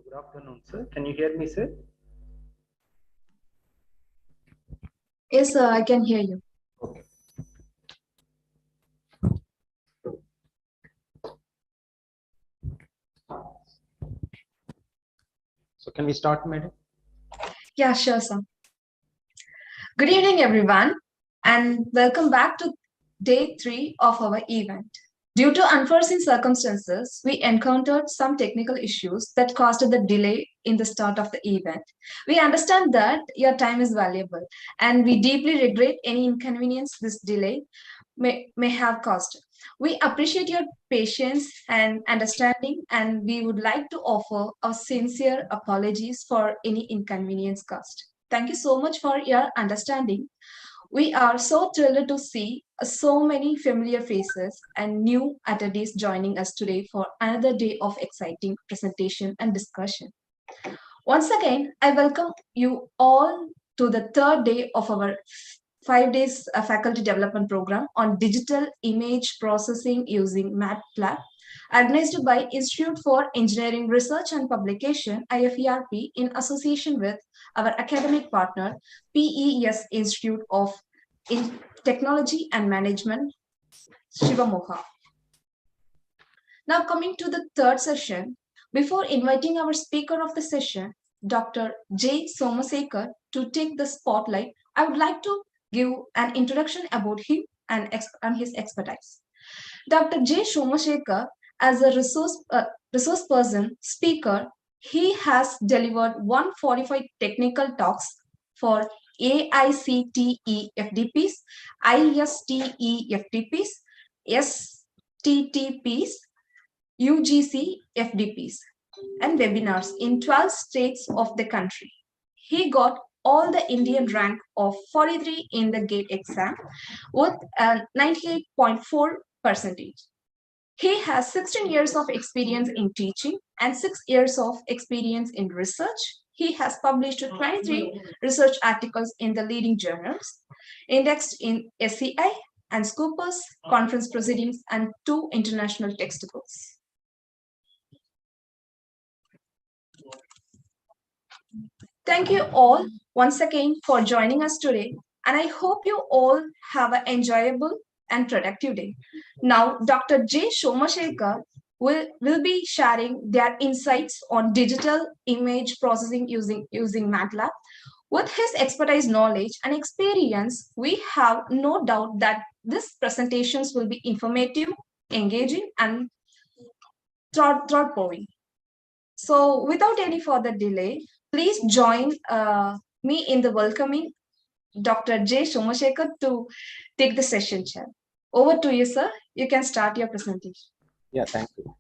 Good afternoon, sir. Can you hear me, sir? Yes, sir, I can hear you. Okay. So can we start, madam? Yeah, sure, sir. Good evening, everyone, and welcome back to day 3 of our event. Due to unforeseen circumstances, we encountered some technical issues that caused the delay in the start of the event. We understand that your time is valuable, and we deeply regret any inconvenience this delay may have caused. We appreciate your patience and understanding, and we would like to offer our sincere apologies for any inconvenience caused. Thank you so much for your understanding. We are so thrilled to see so many familiar faces and new attendees joining us today for another day of exciting presentation and discussion. Once again, I welcome you all to the third day of our 5 days faculty development program on digital image processing using Matlab, organized by Institute for Engineering Research and Publication, IFERP, in association with our academic partner, PES Institute of Technology and Management, Shivamoga. Now, coming to the third session, before inviting our speaker of the session, Dr. J. Somasekar, to take the spotlight, I would like to give an introduction about him and his expertise. Dr. J. Somasekar, as a resource person, speaker, he has delivered 145 technical talks for AICTE FDPs, ISTE FDPs, STTPs, UGC FDPs, and webinars in 12 states of the country. He got all the Indian rank of 43 in the GATE exam with a 98.4%. He has 16 years of experience in teaching and 6 years of experience in research. He has published 23 research articles in the leading journals, indexed in SCI and Scoopers, conference proceedings, and 2 international textbooks. Thank you all once again for joining us today, and I hope you all have an enjoyable and productive day. Now, Dr. J. Somasekar will be sharing their insights on digital image processing using Matlab. With his expertise, knowledge, and experience, we have no doubt that these presentations will be informative, engaging, and thought-provoking. So, without any further delay, please join me in the welcoming Dr. J. Somasekar to take the session chair. Over to you, sir. You can start your presentation. Yeah, thank you.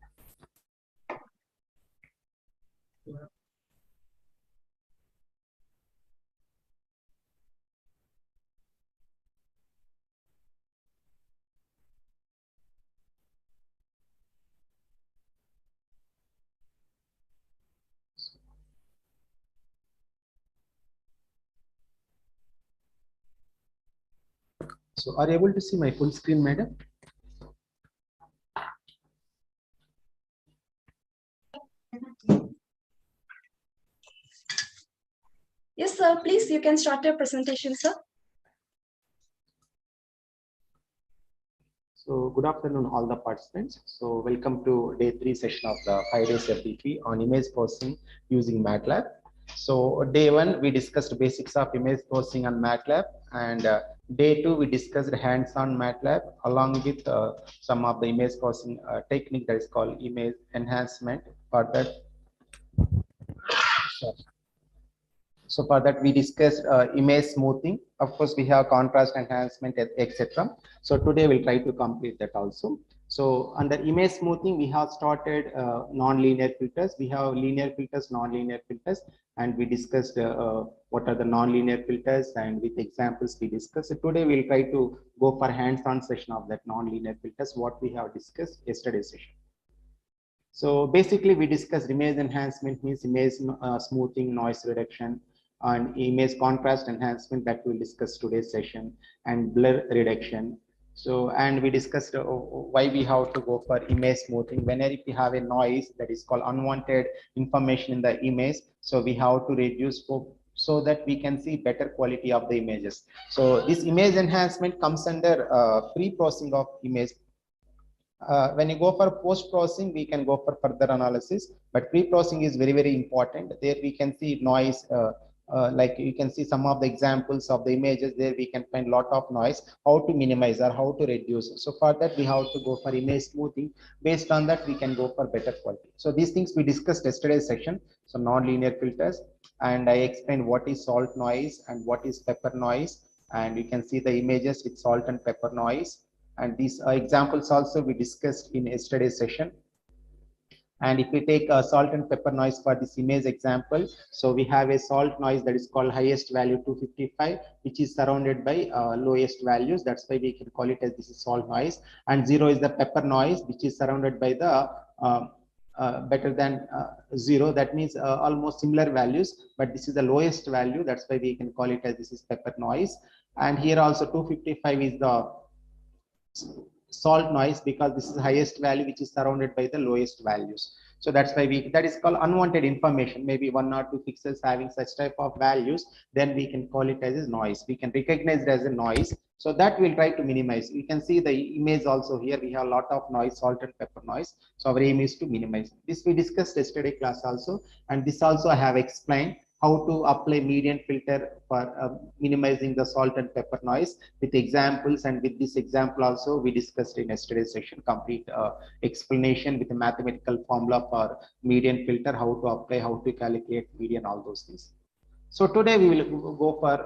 So are you able to see my full screen, madam? Yes, sir. Please, you can start your presentation, sir. So good afternoon, all the participants. So welcome to day 3 session of the 5 days FDP on image processing using Matlab. So day 1, we discussed basics of image processing on Matlab, and day 2, we discussed hands-on Matlab along with some of the image processing technique that is called image enhancement. For that, so for that we discussed image smoothing. Of course, we have contrast enhancement, etc. So today we'll try to complete that also. So under image smoothing, we have started non-linear filters. We have linear filters, non-linear filters, and we discussed what are the non-linear filters, and with examples we discussed. So today we'll try to go for hands-on session of that non-linear filters, what we have discussed yesterday's session. So basically we discussed image enhancement, means image smoothing, noise reduction, and image contrast enhancement that we'll discuss today's session, and blur reduction. So, and we discussed why we have to go for image smoothing. Whenever if we have a noise that is called unwanted information in the image, so we have to reduce so that we can see better quality of the images. So this image enhancement comes under pre-processing of image. When you go for post processing, we can go for further analysis, but pre processing is very, very important. There we can see noise, like you can see some of the examples of the images. There we can find lot of noise, how to minimize or how to reduce. So for that we have to go for image smoothing. Based on that we can go for better quality. So these things we discussed yesterday's section. So non-linear filters, and I explained what is salt noise and what is pepper noise, and you can see the images with salt and pepper noise. And these examples also we discussed in yesterday's session. And if we take a salt and pepper noise for this image example, so we have a salt noise that is called highest value 255, which is surrounded by lowest values. That's why we can call it as this is salt noise. And 0 is the pepper noise, which is surrounded by the better than 0. That means almost similar values, but this is the lowest value. That's why we can call it as this is pepper noise. And here also 255 is the salt noise, because this is the highest value which is surrounded by the lowest values. So that's why we, that is called unwanted information, maybe 1 or 2 pixels having such type of values, then we can call it as a noise. We can recognize it as a noise. So that we'll try to minimize. You can see the image also here, we have a lot of noise, salt and pepper noise. So our aim is to minimize this. We discussed yesterday class also, and this also I have explained how to apply median filter for minimizing the salt and pepper noise with examples. And with this example also we discussed in yesterday's session, complete explanation with a mathematical formula for median filter, how to apply, how to calculate median, all those things. So today we will go for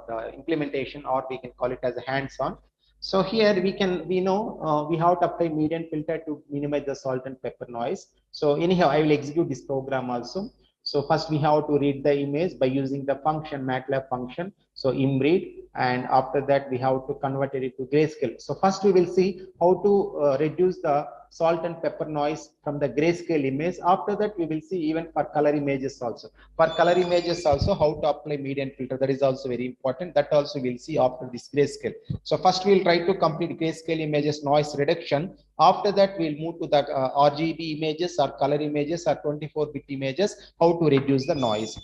the implementation, or we can call it as a hands-on. So here we know we have to apply median filter to minimize the salt and pepper noise. So anyhow, I will execute this program also. So first we have to read the image by using the function, Matlab function. So imread, and after that we have to convert it to grayscale. So first we will see how to reduce the salt and pepper noise from the grayscale image. After that we will see even for color images also. For color images also how to apply median filter, that is also very important. That also we'll see after this grayscale. So first we'll try to complete grayscale images noise reduction. After that we'll move to that RGB images or color images or 24-bit images, how to reduce the noise.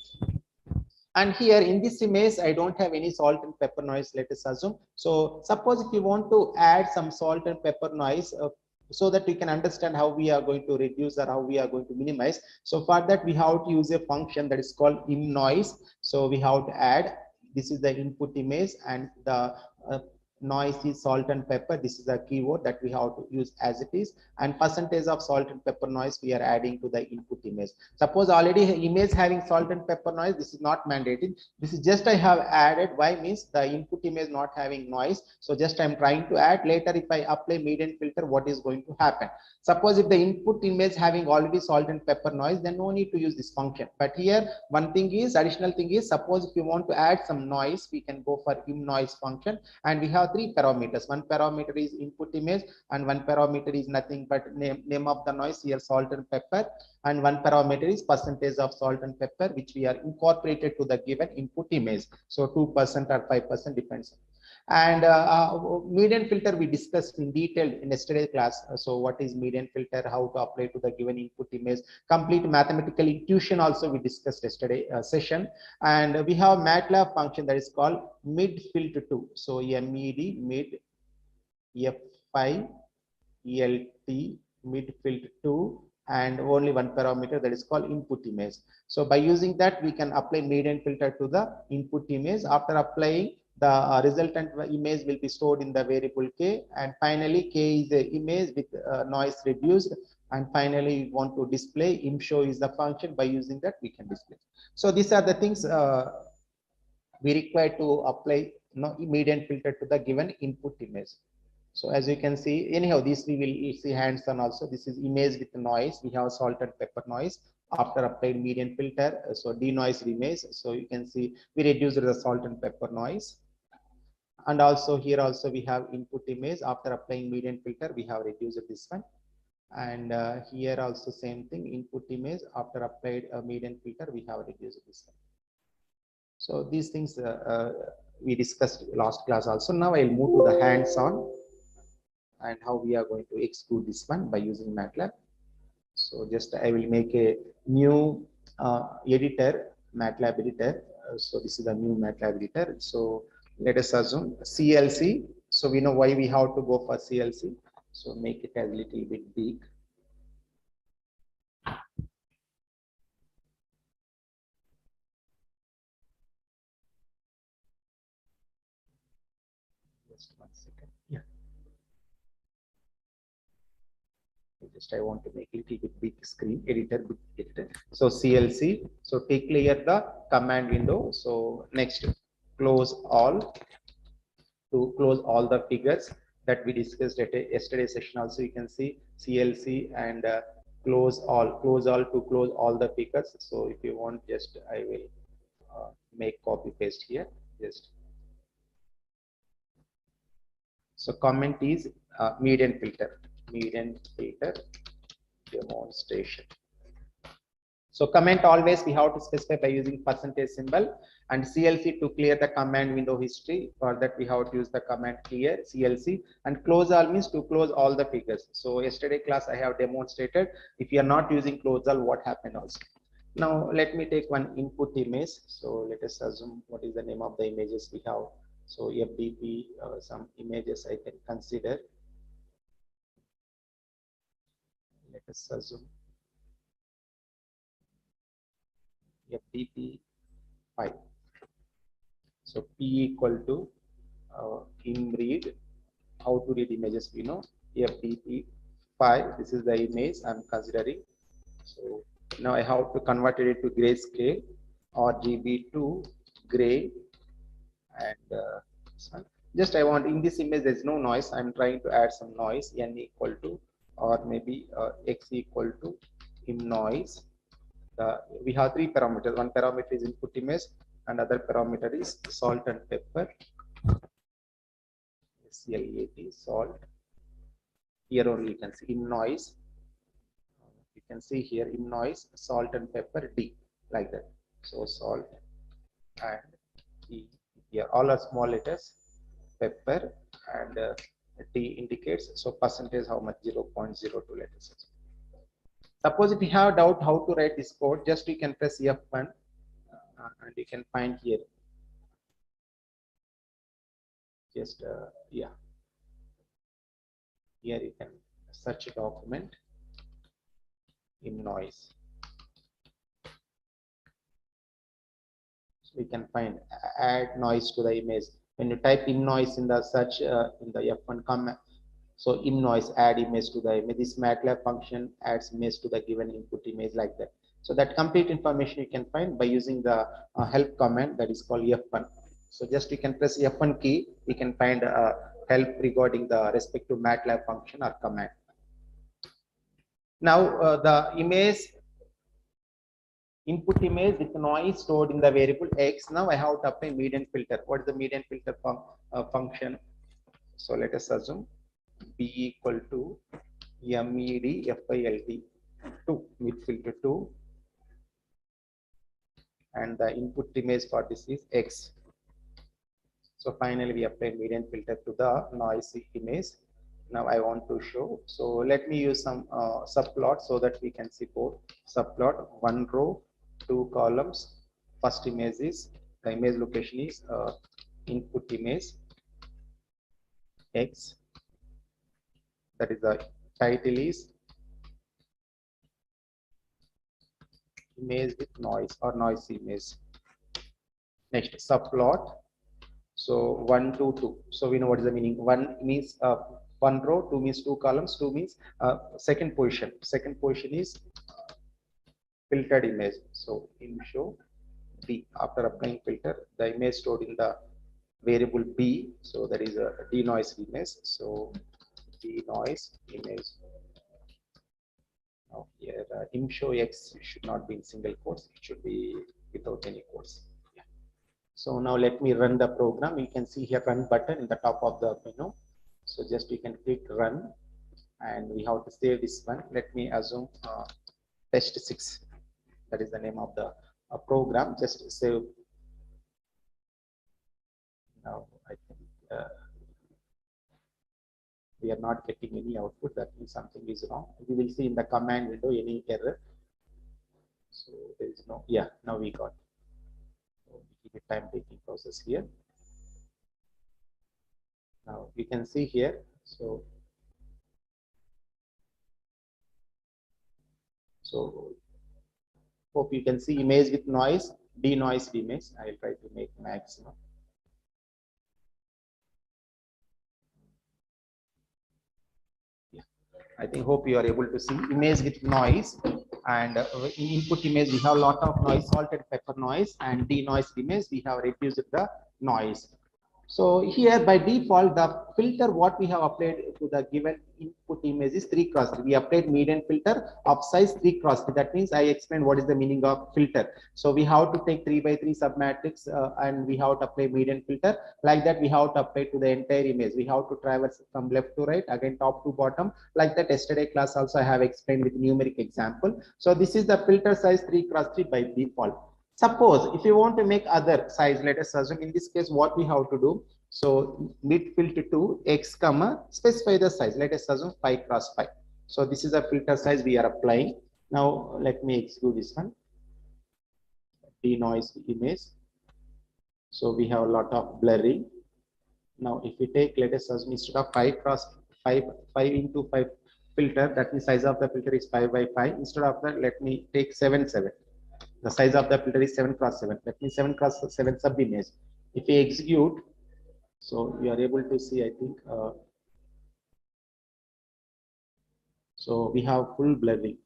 And here in this image I don't have any salt and pepper noise, let us assume. So suppose if you want to add some salt and pepper noise, so that we can understand how we are going to reduce or how we are going to minimize. So for that we have to use a function that is called im noise. So we have to add, this is the input image, and the noise is salt and pepper. This is a keyword that we have to use as it is, and percentage of salt and pepper noise we are adding to the input image. Suppose already image having salt and pepper noise, this is not mandated. This is just I have added. Why? Means the input image not having noise, so just I'm trying to add. Later if I apply median filter, what is going to happen? Suppose if the input image having already salt and pepper noise, then no need to use this function. But here one thing is, additional thing is, suppose if you want to add some noise, we can go for im noise function, and we have 3 parameters. One parameter is input image, and one parameter is nothing but name of the noise, here salt and pepper, and one parameter is percentage of salt and pepper, which we are incorporated to the given input image. So 2% or 5% depends. And median filter we discussed in detail in yesterday's class. So what is median filter, how to apply to the given input image, complete mathematical intuition also we discussed yesterday session. And we have Matlab function that is called mid filter 2. So MED mid F5 ELT mid filter 2, and only one parameter that is called input image. So by using that we can apply median filter to the input image. After applying, the resultant image will be stored in the variable k, and finally k is the image with noise reduced, and finally we want to display im show is the function. By using that we can display. So these are the things we require to apply median filter to the given input image. So as you can see, anyhow, this we will see hands-on also. This is image with noise. We have salt and pepper noise. After applied median filter, so denoise image. So you can see we reduced the salt and pepper noise. And also here also we have input image. After applying median filter, we have reduced this one. And here also same thing, input image. After applied median filter, we have reduced this one. So these things we discussed last class also. Now I'll move to the hands-on. and how we are going to exclude this one by using MATLAB. So just I will make a new editor, MATLAB editor. So this is the new MATLAB editor. So let us assume CLC. So we know why we have to go for CLC. So make it a little bit big. Just 1 second. Yeah. Just I want to make a little bit big screen editor, big editor. So CLC. So take clear the command window. So next, close all to close all the figures that we discussed at yesterday's session. Also, you can see CLC and close all to close all the figures. So if you want, just I will make copy paste here. Just so comment is median filter demonstration. So comment always we have to specify by using percentage symbol, and CLC to clear the command window history. For that we have to use the command clear CLC, and close all means to close all the figures. So yesterday class I have demonstrated if you are not using close all what happened also. Now let me take one input image. So let us assume what is the name of the images we have. So FDP, some images I can consider. Let us assume FDP 5. So P equal to read. How to read images we know. FDP 5. This is the image I'm considering. So now I have to convert it to grayscale or RGB to gray, and just I want in this image there's no noise. I'm trying to add some noise. N equal to or maybe X equal to in noise. We have three parameters. One parameter is input image, and other parameter is salt and pepper. SLAT, salt. Here only you can see in noise. You can see here in noise, salt and pepper D, like that. So salt and E. Here all are small letters. Pepper and D indicates so percentage how much 0.02 letters. Suppose if you have doubt how to write this code, just you can press F1 and you can find here. Just yeah, here you can search a document in noise. So we can find add noise to the image. When you type in noise in the search in the F1 command, so in noise add image to the image. This Matlab function adds image to the given input image like that. So that complete information you can find by using the help command that is called F1. So just you can press F1 key, you can find help regarding the respective Matlab function or command. Now the image input image with noise stored in the variable X. Now I have to apply median filter. What is the median filter function? So let us assume B equal to MED FILT 2, mid filter 2, and the input image for this is X. So finally we apply median filter to the noisy image. Now I want to show. So let me use some subplot so that we can see both. Subplot, one row, two columns. First image is the image location is input image X. That is the title is image with noise or noisy image. Next subplot. So 1, 2, 2. So we know what is the meaning. 1 means one row, 2 means two columns, 2 means second position. Second position is filtered image. So in show B, after applying filter, the image stored in the variable B. So that is a denoise image. So denoise image. Now here im show X should not be in single quotes. It should be without any quotes. Yeah. So now let me run the program. You can see here run button in the top of the menu. So just you can click run, and we have to save this one. Let me assume test 6. That is the name of the program. Just save. Now I think we are not getting any output, that means something is wrong. We will see in the command window any error. So there is no, yeah, now we got. So we keep a time taking process here. Now you can see here. So hope you can see image with noise, denoised image. I will try to make maximum. Yeah, I think hope you are able to see image with noise, and in input image we have a lot of noise, salt and pepper noise, and denoised image we have reduced the noise. So here by default, the filter what we have applied to the given input image is 3 cross 3. We applied median filter of size 3 cross 3. That means I explained what is the meaning of filter. So we have to take 3 by 3 submatrix and we have to apply median filter. Like that we have to apply to the entire image. We have to traverse from left to right, again top to bottom. Like that yesterday class also I have explained with numeric example. So this is the filter size 3 cross 3 by default. Suppose if you want to make other size, let us assume in this case what we have to do. So mid filter to x comma specify the size. Let us assume 5 cross 5. So this is a filter size we are applying. Now let me exclude this one. Denoise image. So we have a lot of blurring. Now if we take, let us assume instead of 5 cross 5, 5 into 5 filter, that means size of the filter is 5 by 5. Instead of that, let me take 7 7. The size of the filter is 7 cross 7. That means 7 cross 7 sub image. If we execute, so you are able to see, I think, so we have full blurring.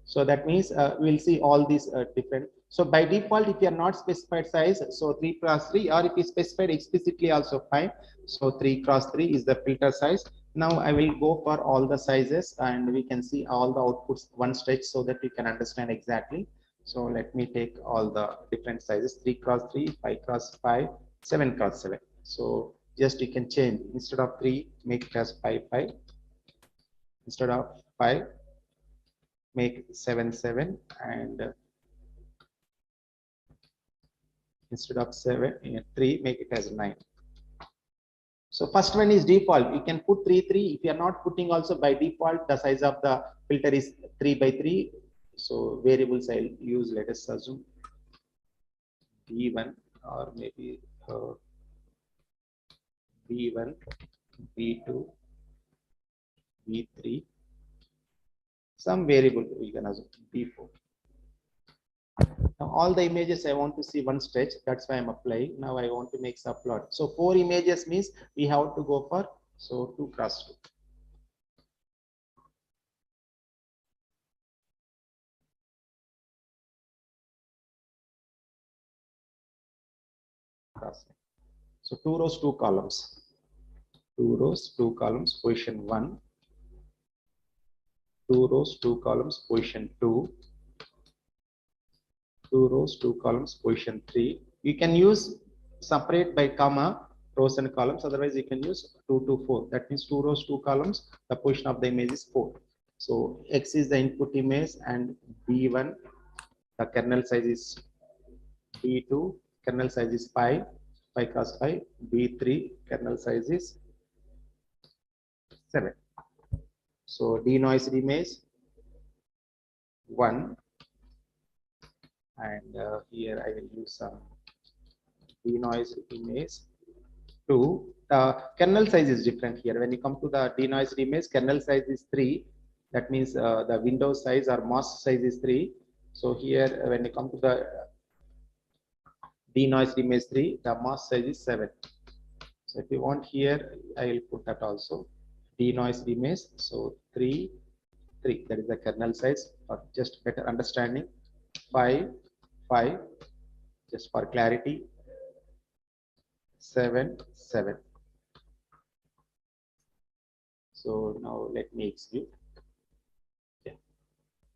So that means we'll see all these different. So by default, if you are not specified size, so 3 cross 3, or if you specified explicitly also 5, so 3 cross 3 is the filter size. Now I will go for all the sizes and we can see all the outputs one stretch so that we can understand exactly. So let me take all the different sizes, 3 cross 3, 5 cross 5, 7 cross 7. So just you can change, instead of 3, make it as 5 5. Instead of 5, make 7 7, and instead of 7 3, make it as 9. So first one is default. You can put 3 3. If you are not putting also, by default the size of the filter is 3 by 3. So variables I'll use, let us assume b1 or maybe b1, b2, b3, some variable we can assume b4. Now all the images I want to see one stretch, that's why I'm applying. Now I want to make subplot. So 4 images means we have to go for, so 2 cross 2. So 2 rows, 2 columns. 2 rows, 2 columns, position 1. 2 rows, 2 columns, position 2. 2 rows, 2 columns, position 3. You can use separate by comma rows and columns. Otherwise, you can use 2 to 4. That means 2 rows, 2 columns. The position of the image is 4. So X is the input image, and B1, the kernel size is B2, kernel size is 5, 5 cross 5. B3, kernel size is 7. So denoised image 1, and here I will use some denoised image 2. The kernel size is different here. When you come to the denoised image, kernel size is 3. That means the window size or mask size is 3. So here when you come to the denoised image 3, the mask size is 7. So if you want here, I will put that also. Denoised image, so 3, 3. That is the kernel size for just better understanding. 5, 5. Just for clarity. 7, 7. So now let me execute. Yeah.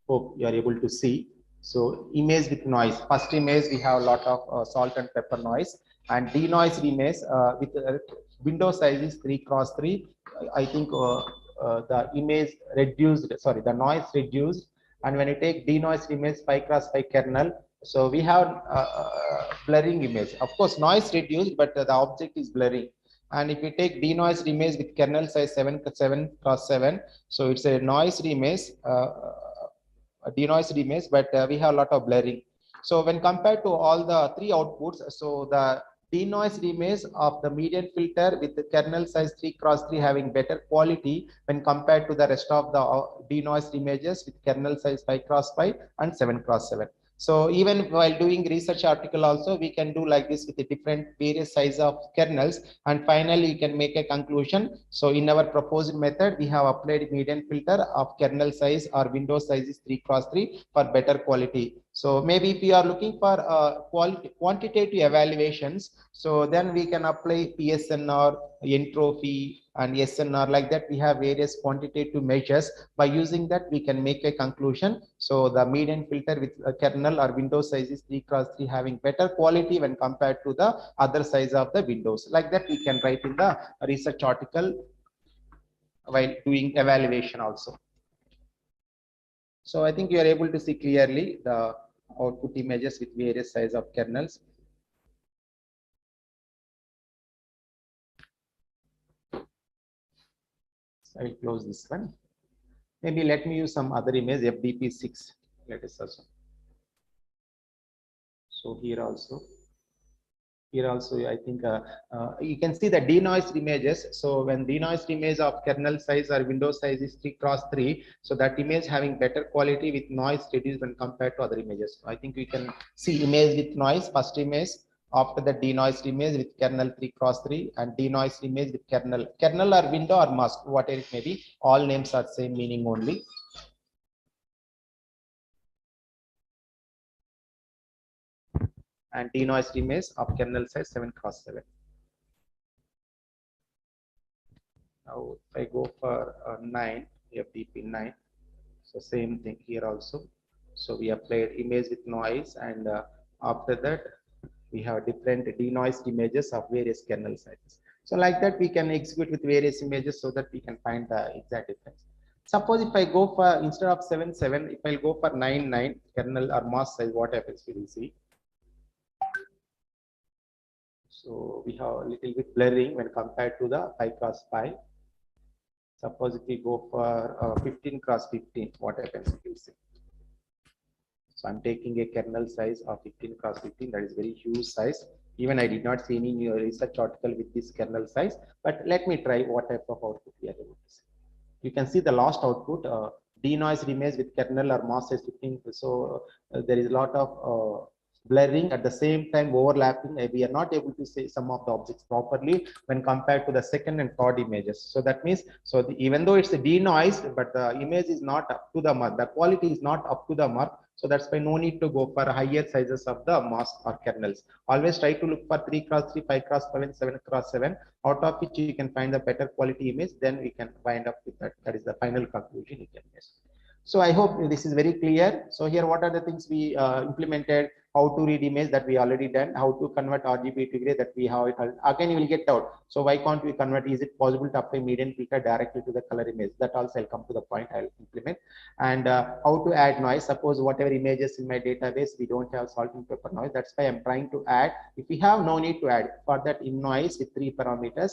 Hope you are able to see. So image with noise. First image we have a lot of salt and pepper noise, and denoised image with window size is 3 cross 3. I think the image reduced. Sorry, the noise reduced. And when you take denoised image 5 cross 5 kernel, so we have blurring image. Of course, noise reduced, but the object is blurring. And if we take denoised image with kernel size 7 cross 7, so it's a noised image, a denoised image, but we have a lot of blurring. So when compared to all the three outputs, so the denoised image of the median filter with the kernel size 3 cross 3 having better quality when compared to the rest of the denoised images with kernel size 5 cross 5 and 7 cross 7. So even while doing research article also, we can do like this with the different various size of kernels, and finally you can make a conclusion. So in our proposed method, we have applied median filter of kernel size or window size is 3 cross 3 for better quality. So maybe if you are looking for quantitative evaluations, so then we can apply PSNR, entropy, and SNR. Like that, we have various quantitative measures. By using that, we can make a conclusion. So the median filter with a kernel or window size is 3 cross 3 having better quality when compared to the other size of the windows. Like that, we can write in the research article while doing evaluation also. So I think you are able to see clearly the output images with various size of kernels. So I will close this one. Maybe let me use some other image, FDP6. Let us also. So here also I think you can see the denoised images. So when denoised image of kernel size or window size is 3 cross 3, so that image having better quality with noise reduced when compared to other images. So I think we can see image with noise, first image, after the denoised image with kernel 3 cross 3, and denoised image with kernel or window or mask, whatever it may be, all names are same meaning only. And denoised image of kernel size 7 cross 7. Now if I go for 9, FDP 9, so same thing here also. So we applied image with noise, and after that we have different denoised images of various kernel sizes. So like that we can execute with various images so that we can find the exact difference. Suppose if I go for, instead of 7 7, if I go for 9 9 kernel or mask size, what happens we will see. So we have a little bit blurring when compared to the 5 cross 5. Suppose if we go for 15 cross 15, what happens if you see? So I'm taking a kernel size of 15 cross 15, that is very huge size. Even I did not see any new research article with this kernel size, but let me try what type of output we are able to see. You can see the last output, denoised image with kernel or mask size 15. So there is a lot of blurring, at the same time overlapping. We are not able to see some of the objects properly when compared to the second and third images. So that means, so even though it's denoised, but the image is not up to the mark, the quality is not up to the mark. So that's why no need to go for higher sizes of the mask or kernels. Always try to look for 3 cross 3, 5 cross 7, 7 cross 7, out of which you can find a better quality image. Then we can wind up with that. That is the final conclusion you can get. So I hope this is very clear. So here, what are the things we implemented? How to read image, that we already done. How to convert RGB to gray, that we have it. Again, you will get out. So why can't we convert? Is it possible to apply median filter directly to the color image? That also I'll come to the point. I'll implement. And how to add noise. Suppose whatever images in my database, we don't have salt and pepper noise. That's why I'm trying to add. If we have, no need to add. For that, in noise with 3 parameters.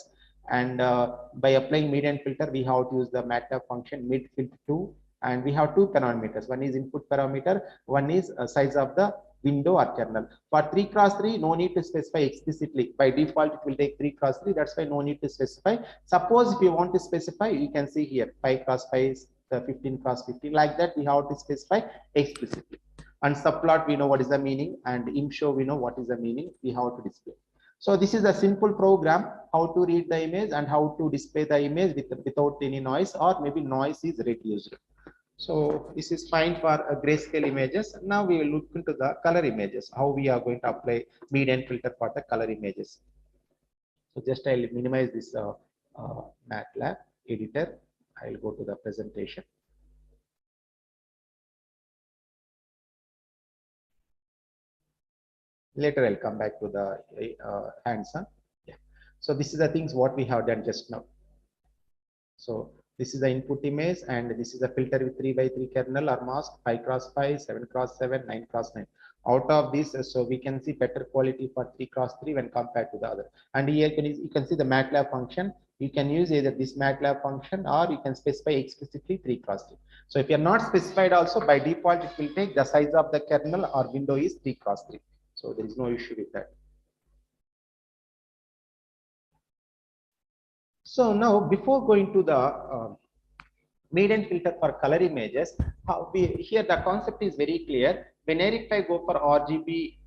And by applying median filter, we have to use the Matlab function mid filter 2. And we have 2 parameters. One is input parameter, one is size of the window or kernel. For 3 cross 3, no need to specify explicitly. By default, it will take 3 cross 3. That's why no need to specify. Suppose if you want to specify, you can see here 5 cross 5 is 15 cross 15. Like that, we have to specify explicitly. And subplot, we know what is the meaning, and imp show, we know what is the meaning. We have to display. So this is a simple program, how to read the image and how to display the image without any noise, or maybe noise is reduced. So this is fine for grayscale images. Now we will look into the color images, how we are going to apply median filter for the color images. So just I'll minimize this Matlab editor. I'll go to the presentation. Later I'll come back to the hands-on. Yeah. So this is the things what we have done just now. So this is the input image, and this is a filter with 3 by 3 kernel or mask, 5 cross 5, 7 cross 7, 9 cross 9. Out of this, so we can see better quality for 3 cross 3 when compared to the other. And here you can see the MATLAB function. You can use either this MATLAB function or you can specify explicitly 3 cross 3. So if you are not specified also, by default, it will take the size of the kernel or window is 3 cross 3. So there is no issue with that. So now before going to the median filter for color images, here the concept is very clear. Whenever if I go for RGB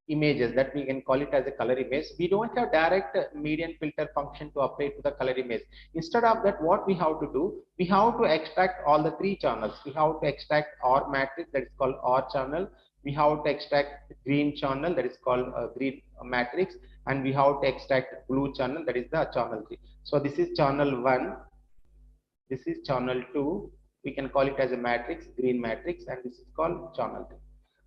images, that we can call it as a color image, we don't have direct median filter function to apply to the color image. Instead of that, what we have to do, we have to extract all the 3 channels. We have to extract R matrix, that is called R channel. We have to extract green channel, that is called green matrix, and we have to extract blue channel, that is the channel 3. So this is channel 1, this is channel 2, we can call it as a matrix, green matrix, and this is called channel 2.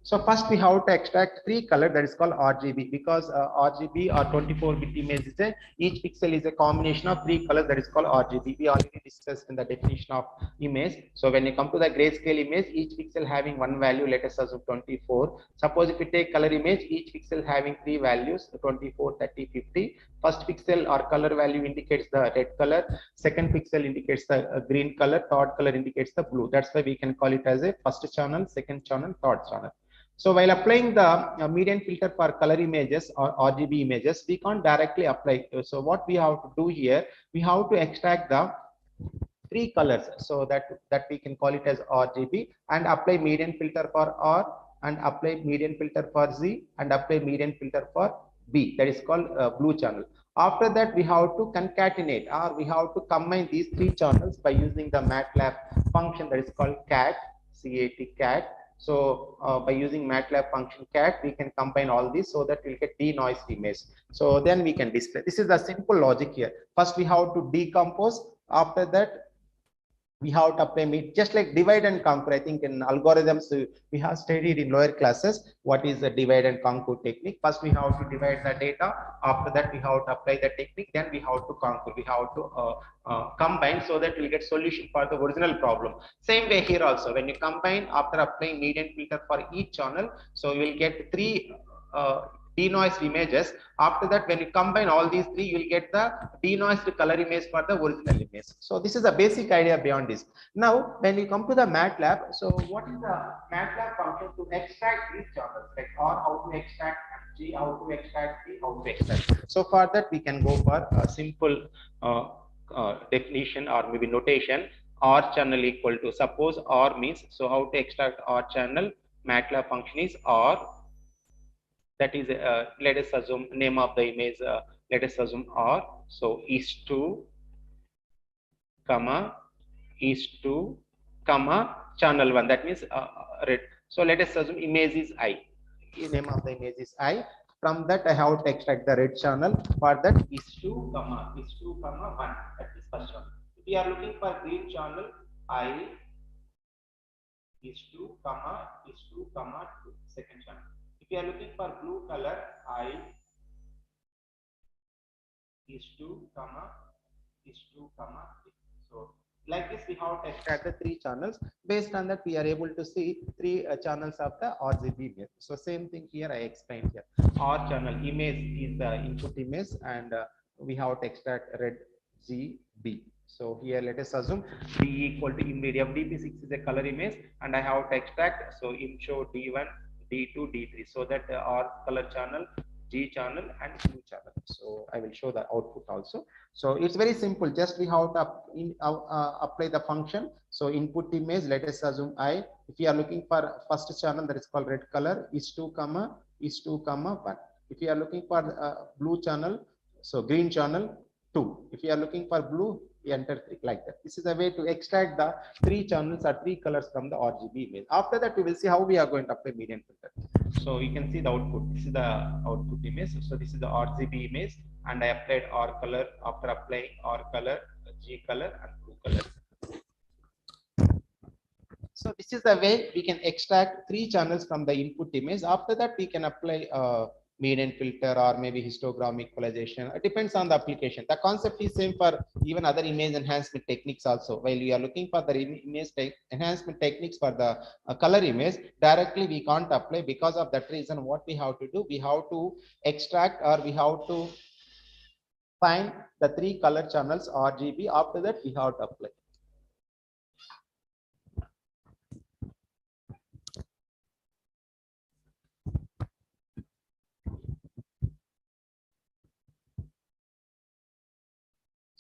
So first we have to extract 3 color, that is called RGB, because RGB or 24-bit image is each pixel is a combination of 3 colors, that is called RGB. We already discussed in the definition of image. So when you come to the grayscale image, each pixel having one value, let us assume 24. Suppose if we take color image, each pixel having 3 values, 24, 30, 50. First pixel or color value indicates the red color, second pixel indicates the green color, third color indicates the blue. That's why we can call it as a first channel, second channel, third channel. So while applying the median filter for color images or RGB images, we can't directly apply. So what we have to do here, we have to extract the 3 colors, so that we can call it as RGB, and apply median filter for R, and apply median filter for Z, and apply median filter for B, that is called blue channel. After that, we have to concatenate, or we have to combine these 3 channels by using the MATLAB function, that is called cat, cat. So by using MATLAB function cat, we can combine all these so that we'll get denoised image. So then we can display. This is the simple logic here. First, we have to decompose. After that, we have to apply just like divide and conquer. I think in algorithms we have studied in lower classes what is the divide and conquer technique. First, we have to divide the data. After that, we have to apply the technique. Then we have to conquer. We have to combine so that we'll get solution for the original problem. Same way here also, when you combine after applying median filter for each channel, so you will get 3 denoised images. After that, when you combine all these 3, you will get the denoised color image for the original image. So this is a basic idea beyond this. Now when you come to the MATLAB, so what is the MATLAB function to extract these channels, like or how to extract G, how to extract B, how to extract. So for that, we can go for a simple definition or maybe notation. R channel equal to, suppose R means, so how to extract R channel, MATLAB function is R, that is let us assume name of the image, let us assume R. So is to comma is to comma channel 1, that means red. So let us assume image is I, name of the image is I. From that, I have to extract the red channel. For that, is to comma 1, that is first one. If we are looking for green channel, I is to comma 2, second channel. If you are looking for blue color, I is to comma 3. So like this, we have to extract the 3 channels. Based on that, we are able to see 3 channels of the RGB image. So same thing here I explained here. R channel image is the input image, and we have to extract red GB. So here let us assume D equal to image FDP6 is a color image, and I have to extract, so show D1, D2, D3, so that R color channel, G channel, and blue channel. So I will show the output also. So it's very simple. Just we have to apply the function. So input image, let us assume I. If you are looking for first channel, that is called red color, is 2 comma 1. If you are looking for blue channel, so green channel 2. If you are looking for blue, you enter 3, like that. This is a way to extract the 3 channels or 3 colors from the RGB image. After that, we will see how we are going to apply median filter. So you can see the output. This is the output image. So this is the RGB image, and I applied R color. After applying R color, G color, and blue color. So this is the way we can extract 3 channels from the input image. After that, we can apply median filter or maybe histogram equalization. It depends on the application. The concept is same for even other image enhancement techniques also. While we are looking for the image enhancement techniques for the color image, directly we can't apply. Because of that reason, what we have to do, we have to extract or we have to find the 3 color channels RGB. After that, we have to apply.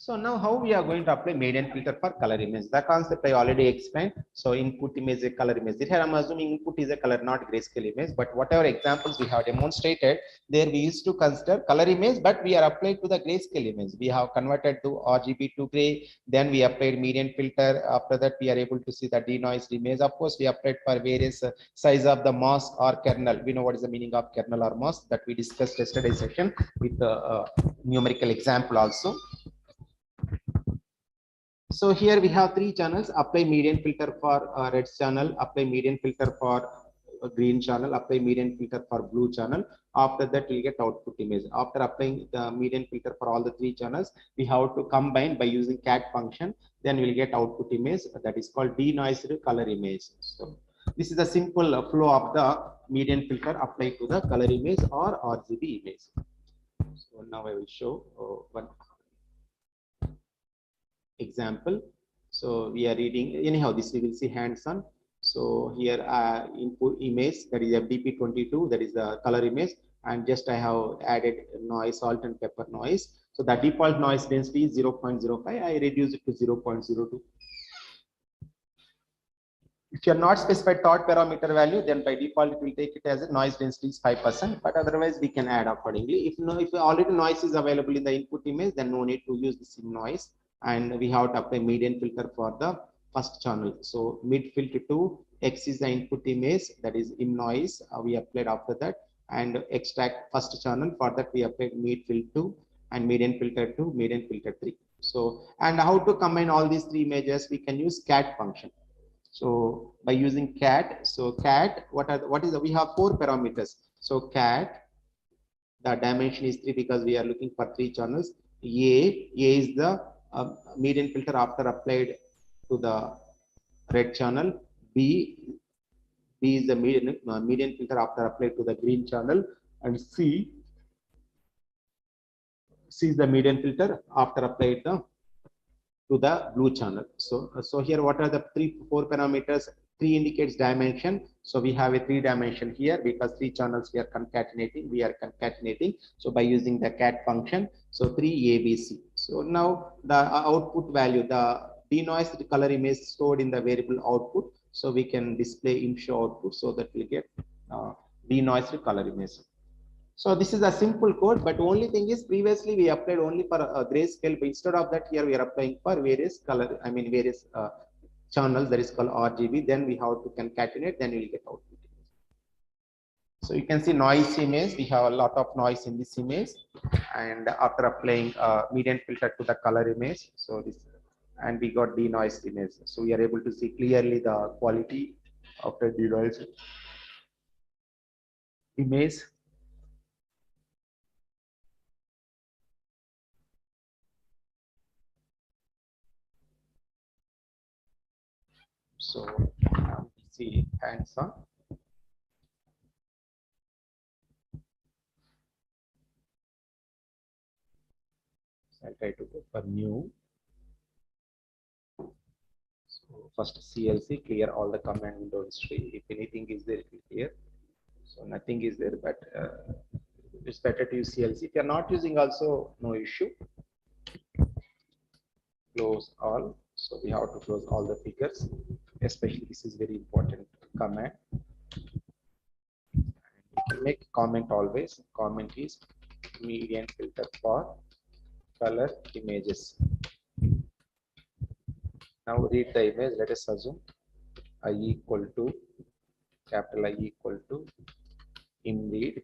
So now how we are going to apply median filter for color image? The concept I already explained. So input image is a color image. Here I'm assuming input is a color, not grayscale image. But whatever examples we have demonstrated, there we used to consider color image, but we are applied to the grayscale image. We have converted to RGB to gray. Then we applied median filter. After that, we are able to see the denoised image. Of course, we applied for various size of the mask or kernel. We know what is the meaning of kernel or mask that we discussed yesterday session with the numerical example also. So here we have 3 channels. Apply median filter for red channel, apply median filter for green channel, apply median filter for blue channel. After that, we'll get output image. After applying the median filter for all the 3 channels, we have to combine by using cat function. Then we'll get output image that is called denoised color image. So this is a simple flow of the median filter applied to the color image or RGB image. So now I will show one example. So we are reading anyhow, this we will see hands on. So here input image, that is FDP22, that is the color image, and just I have added noise, salt and pepper noise. So the default noise density is 0.05. I reduce it to 0.02. If you are not specified thought parameter value, then by default it will take it as a noise density is 5%, but otherwise we can add accordingly. If already noise is available in the input image, then no need to use the same noise. And we have to apply median filter for the first channel. So mid filter to X is the input image, that is in noise. We applied after that, and extract first channel. For that we applied mid filter 2 and median filter 2, median filter 3. So, and how to combine all these 3 images? We can use cat function. So by using cat, so cat, we have 4 parameters. So cat, the dimension is 3 because we are looking for 3 channels. A is the median filter after applied to the red channel. B is the median filter after applied to the green channel, and C is the median filter after applied to the blue channel. So here what are the 4 parameters? 3 indicates dimension. So we have a 3 dimension here because 3 channels we are concatenating. So by using the cat function, so 3 ABC. So now the output value, the denoised color image stored in the variable output. So we can display in show output so that we get denoised color image. So this is a simple code, but only thing is previously we applied only for a grayscale, but instead of that here we are applying for various color, various channels, that is called RGB. Then we have to concatenate, then we will get output. So you can see noise image, we have a lot of noise in this image, and after applying median filter to the color image, so this, and we got denoised image. So we are able to see clearly the quality of the denoised image. So see hands on. I'll try to go for new. So first CLC, clear all the command window history. If anything is there, it will clear. So nothing is there, but it's better to use CLC. If you're not using also, no issue. Close all. So we have to close all the figures. Especially this is very important command. And you can make comment always. Comment is median filter for color images. Now read the image. Let us assume I equal to capital I equal to indeed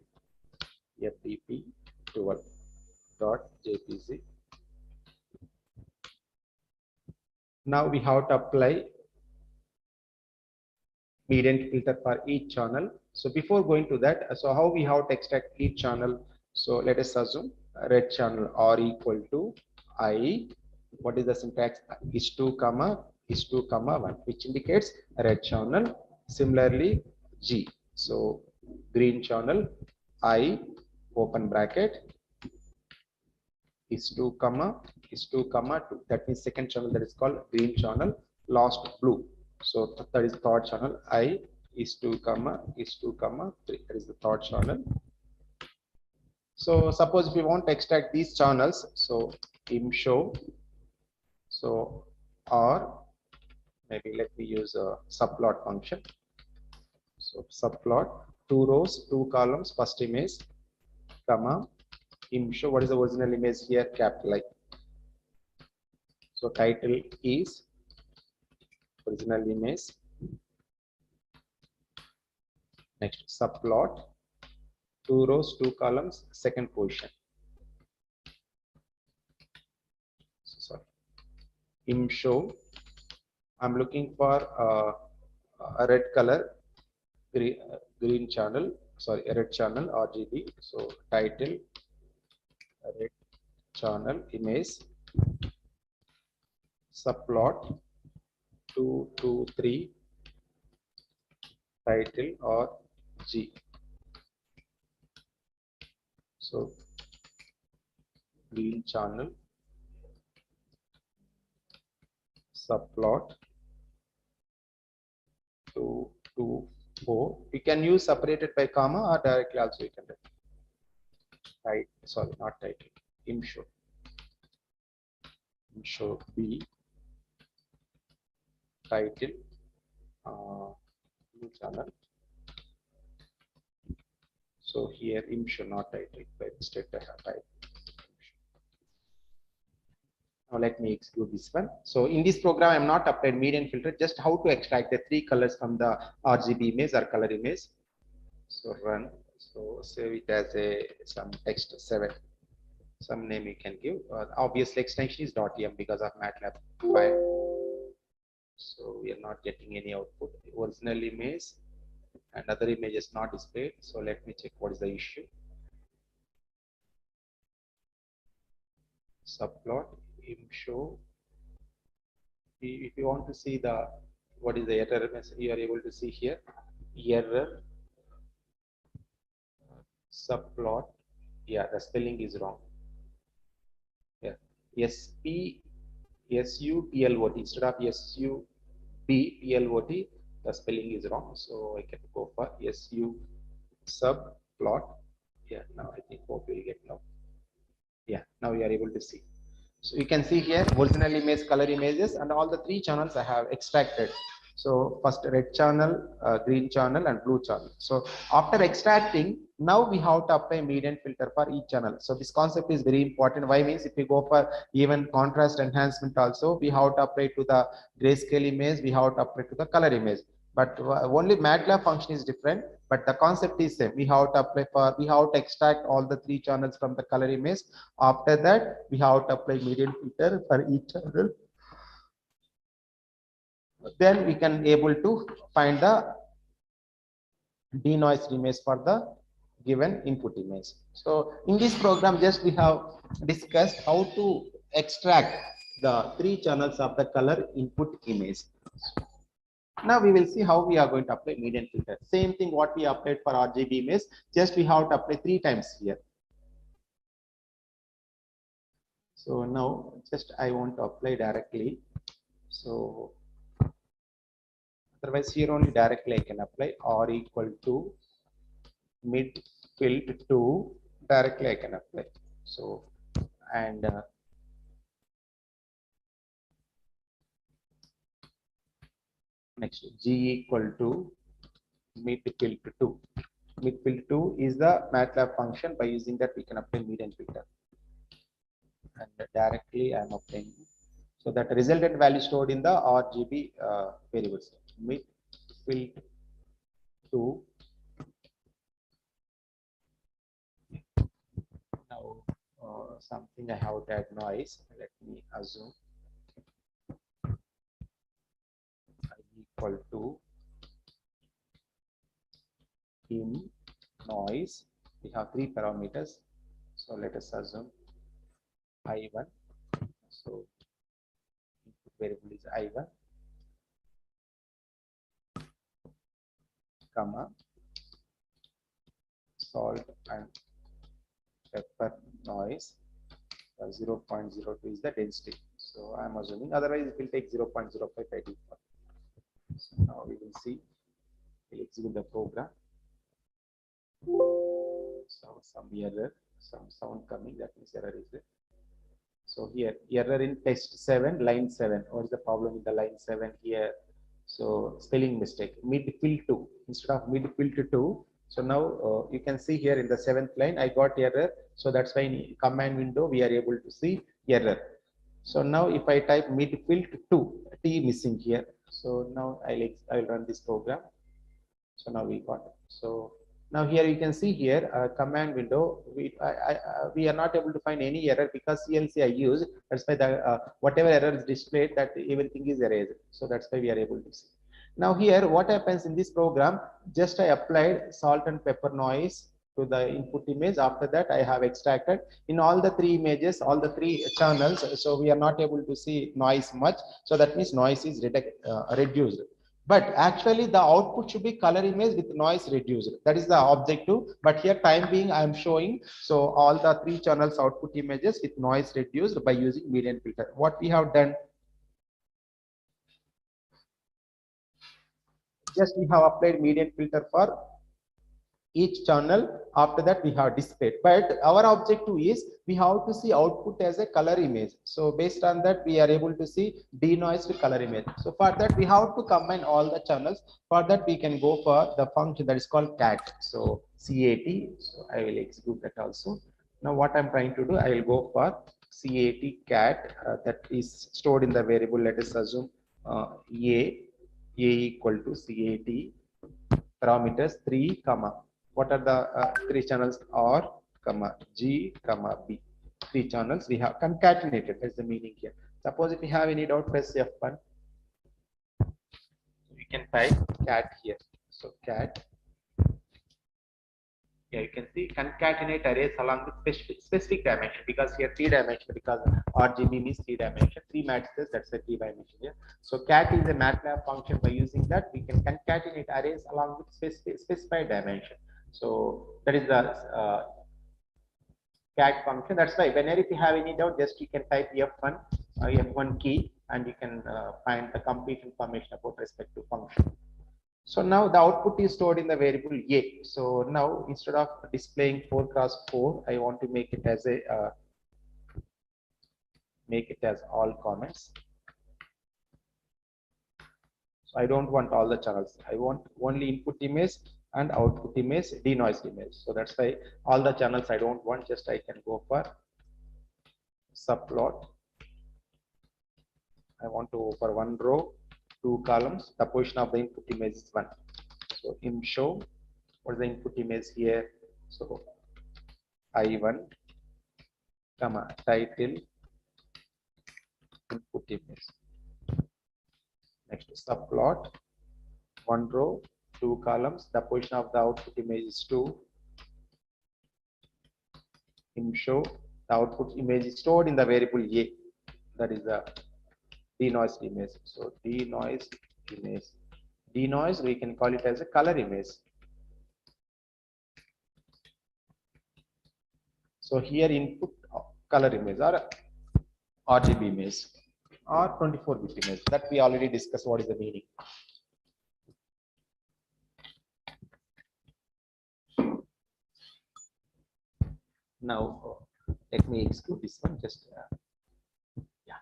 FTP 12.jpg. Now we have to apply median filter for each channel. So before going to that, so how we have to extract each channel? So let us assume red channel r equal to I. What is the syntax? Is 2 comma is 2 comma 1, which indicates red channel. Similarly G, so green channel I open bracket is 2 comma 2. That means second channel, that is called green channel. Last blue, so that is third channel I is 2 comma 3. That is the third channel. So suppose if we want to extract these channels, so im show, so or maybe let me use a subplot function. So subplot 2 rows 2 columns, first image comma im show. What is the original image here? Capital I. So title is original image. Next subplot 2 rows 2 columns, second position. So sorry, im show, I'm looking for a red color, green channel, sorry, a red channel RGB. So title red channel image, subplot 2 to 3, title or G. So green channel, subplot 2 to 4. You can use separated by comma or directly also you can write. Sorry, not title. Im show B, title blue channel. So here im show not title, but instead I have type. Now let me exclude this one. So in this program, I'm not applied median filter, just how to extract the 3 colors from the RGB image or color image. So run. So save it as a some text 7. Some name you can give. Obviously extension is .m because of Matlab file. So we are not getting any output. The original image and other image is not displayed. So let me check what is the issue. Subplot im show. If you want to see the what is the error message, you are able to see here error subplot. Yeah, the spelling is wrong. Yeah, SUPLOT instead of SUBPLOT, the spelling is wrong. So I can go for SU subplot. Yeah, now I think hope you will get now. Yeah, now you are able to see. So you can see here original image, color images, and all the 3 channels I have extracted. So first red channel, green channel, and blue channel. So after extracting, now we have to apply median filter for each channel. So this concept is very important. Why means if we go for even contrast enhancement also, we have to apply to the grayscale image, we have to apply to the color image. But only MATLAB function is different, but the concept is same. We have to apply for, we have to extract all the 3 channels from the color image. After that, we have to apply median filter for each channel. Then we can able to find the denoised image for the given input image. So in this program, just we have discussed how to extract the 3 channels of the color input image. Now we will see how we are going to apply median filter. Same thing what we applied for RGB image, just we have to apply 3 times here. So now just I want to apply directly. So otherwise here only directly I can apply R equal to mid filled to, directly I can apply. So and next G equal to mid filled to. Mid filled to is the MATLAB function. By using that we can apply median filter. And directly I am applying. So that resultant value stored in the RGB variables. Mid filled to. Now something I have to add noise. Let me assume I equal to in noise. We have three parameters. So let us assume I1. So input variable is I1, comma, salt and pepper noise. 0.02 is the density. So I'm assuming, otherwise it will take 0.05 by default. So now we will see, we'll execute the program. So some error, some sound coming, that means error is there. So here, error in test 7, line 7. What is the problem with the line 7 here? So spelling mistake, midfill 2 instead of midfill 2. So now you can see here in the 7th line, I got error. So that's why in command window, we are able to see error. So now if I type midfill 2, T missing here. So now I'll run this program. So now we got it. So now here you can see here command window. We are not able to find any error because CLC I use. That's why the whatever error is displayed, that everything is erased. So that's why we are able to see. Now here what happens in this program? Just I applied salt and pepper noise to the input image. After that I have extracted in all the three images, all the three channels. So we are not able to see noise much. So that means noise is reduced. But actually the output should be color image with noise reduced. That is the objective. But here time being I am showing. So all the three channels output images with noise reduced by using median filter. What we have done, just we have applied median filter for each channel. After that we have displayed, but our objective is we have to see output as a color image. So based on that we are able to see denoised color image. So for that we have to combine all the channels. For that we can go for the function that is called cat. So cat. So I will execute that also. Now what I'm trying to do, I will go for cat that is stored in the variable. Let us assume a equal to cat parameters 3 comma, what are the three channels? R comma G comma B. Three channels we have concatenated. That's the meaning here. Suppose if you have any doubt, press F1. You can type cat here. So cat. Yeah, you can see concatenate arrays along with specific dimension, because here 3 dimension, because RGB means 3 dimension, 3 matrices, that's the 3 dimension here. So cat is a Matlab function. By using that, we can concatenate arrays along with specified dimension. So that is the cat function. That's why whenever if you have any doubt, just you can type F1, F1 key, and you can find the complete information about respective function. So now the output is stored in the variable A. So now instead of displaying 4 cross 4, I want to make it as a all comments. So I don't want all the channels. I want only input image and output image, denoised image. So that's why all the channels I don't want. Just I can go for subplot. I want to go for 1 row, 2 columns. The position of the input image is 1. So im show, what is the input image here? So I1 comma title input image. Next subplot, 1 row, 2 columns. The position of the output image is 2. Im show, the output image is stored in the variable A. That is the denoised image. So denoised image. Denoised, we can call it as a color image. So here input color image or RGB image or 24-bit image, that we already discussed what is the meaning. Now let me exclude this one. Just yeah,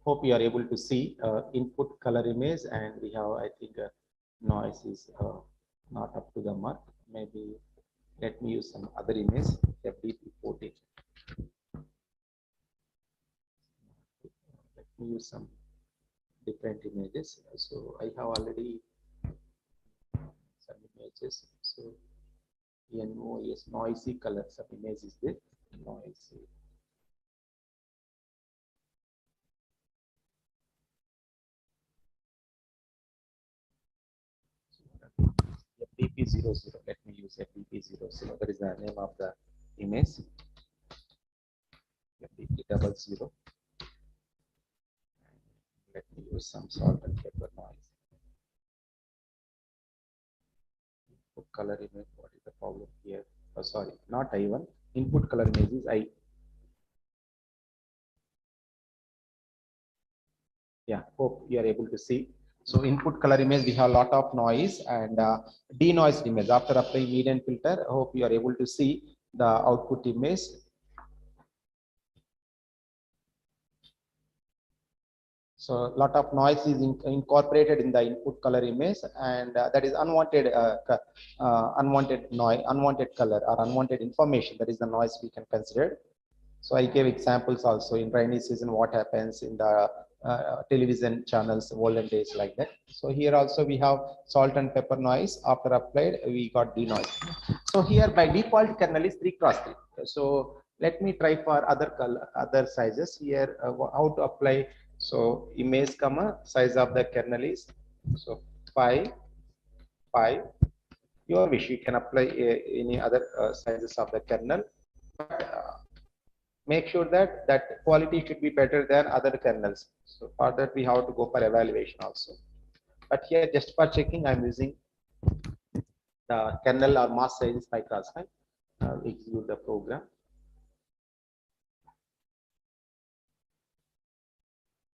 hope you are able to see input color image, and we have, I think, noise is not up to the mark. Maybe let me use some other image, FDP14. Let me use some different images. So I have already some images. So NOIS, noisy color, some image is there. Noisy. FBP00. Let me use FBP00. That is the name of the image. FBP00. Let me use some salt and pepper noise. Input color image. What is the problem here? Oh, sorry, not I1. Input color image is I. Yeah, hope you are able to see. So input color image, we have a lot of noise and denoised image. After applying median filter, I hope you are able to see the output image. So a lot of noise is incorporated in the input color image, and that is unwanted noise, unwanted color, or unwanted information. That is the noise we can consider. So I gave examples also in rainy season, what happens in the television channels, olden days like that. So here also we have salt and pepper noise. After applied, we got denoise. So here by default kernel is 3x3. So let me try for other color, other sizes here. How to apply? So image comma size of the kernel is so 5, 5. Your wish, you can apply any other sizes of the kernel, but make sure that that quality should be better than other kernels. So for that we have to go for evaluation also. But here just for checking, I'm using the kernel or mask size is 5x5. Execute the program.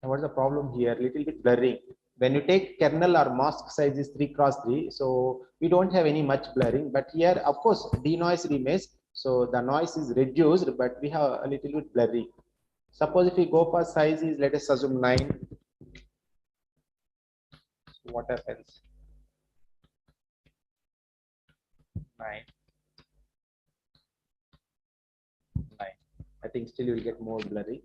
And what's the problem here? Little bit blurring. When you take kernel or mask size is 3x3, so we don't have any much blurring. But here, of course, denoised image, so the noise is reduced, but we have a little bit blurry. Suppose if we go for size is, let us assume 9. So what happens? 9. 9. I think still you will get more blurry.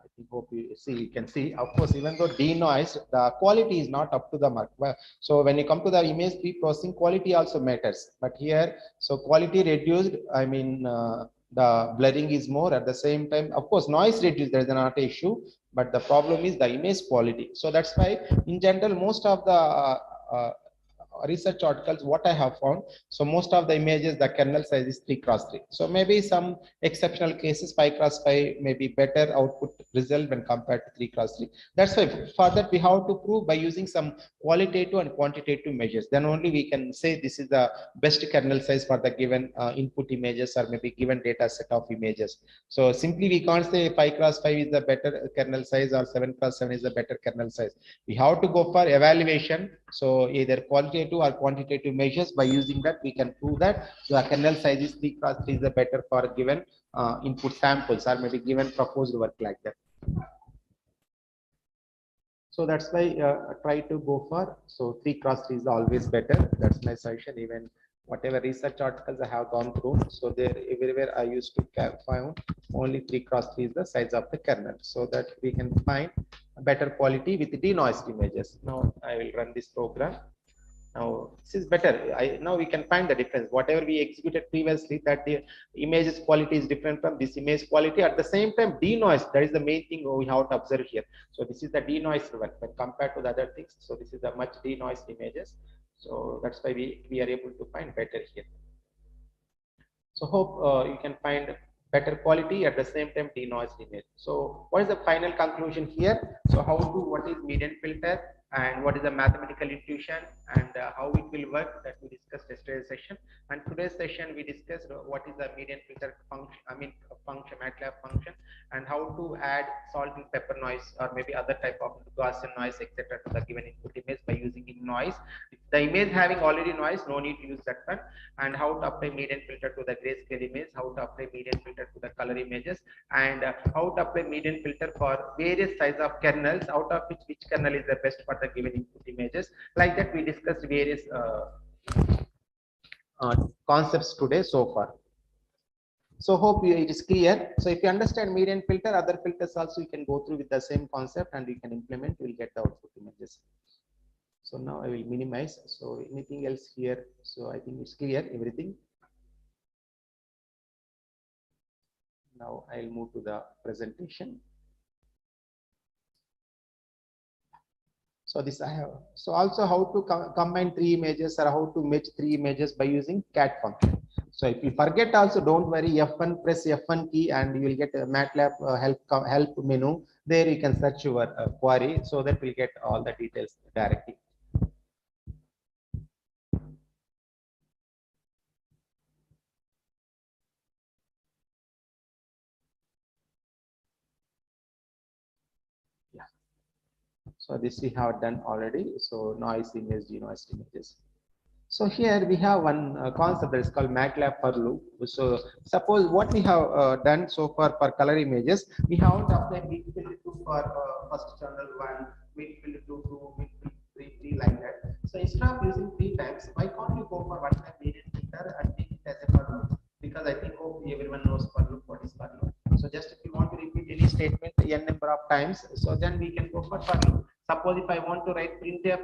I think hope you see, you can see, of course, even though denoised, the quality is not up to the mark. So when you come to the image pre-processing, quality also matters. But here, so quality reduced, I mean, the blurring is more. At the same time, of course, noise reduced, there is not an issue, but the problem is the image quality. So that's why in general, most of the research articles, what I have found, so most of the images, the kernel size is 3x3. So maybe some exceptional cases, 5x5 may be better output result when compared to 3x3. That's why for that we have to prove by using some qualitative and quantitative measures. Then only we can say this is the best kernel size for the given input images or maybe given data set of images. So simply we can't say 5x5 is the better kernel size or 7x7 is the better kernel size. We have to go for evaluation. So either qualitative or quantitative measures. By using that, we can prove that the kernel size is 3x3 is the better for given input samples or maybe given proposed work like that. So that's why try to go for, so 3x3 is always better. That's my suggestion. Even whatever research articles I have gone through, so there everywhere I used to find only 3x3 is the size of the kernel, so that we can find a better quality with denoised images. Now I will run this program. Now this is better. Now we can find the difference. Whatever we executed previously, that the image's quality is different from this image quality. At the same time, denoise, that is the main thing we have to observe here. So this is the denoised one when compared to the other things. So this is the much denoised images. So that's why we are able to find better here. So hope you can find better quality at the same time denoised image. So what is the final conclusion here? So what is median filter and what is the mathematical intuition and how it will work, that we discussed yesterday's session. And today's session we discussed what is the median filter function, function, Matlab function, and how to add salt and pepper noise or maybe other type of Gaussian noise, etc. to the given input image by using in noise. If the image having already noise, no need to use that one. And how to apply median filter to the grayscale image, how to apply median filter to the color images, and how to apply median filter for various size of kernels, out of which kernel is the best for the given input images. Like that, we discussed various concepts today so far. So hope it is clear. So if you understand median filter, other filters also you can go through with the same concept and you can implement, you will get the output images. So now I will minimize. So anything else here? So I think it's clear, everything. Now I'll move to the presentation. So this I have. So also how to combine three images or how to match three images by using cat function. So if you forget also, don't worry, F1, press F1 key and you will get a Matlab help menu. There you can search your query, so that will get all the details directly. Yeah. So this we have done already. So noise image, denoised images. So here we have one concept that is called Matlab for loop. So suppose what we have done so far for color images, we have to apply weak filter 2 for first channel 1, weak filter 2, weak filter 3, like that. So instead of using 3 times, why can't you go for one time variant filter and take it as a for loop? Because I think hope everyone knows for loop, what is for loop. So just if you want to repeat any statement n number of times, so then we can go for loop. Suppose if I want to write printf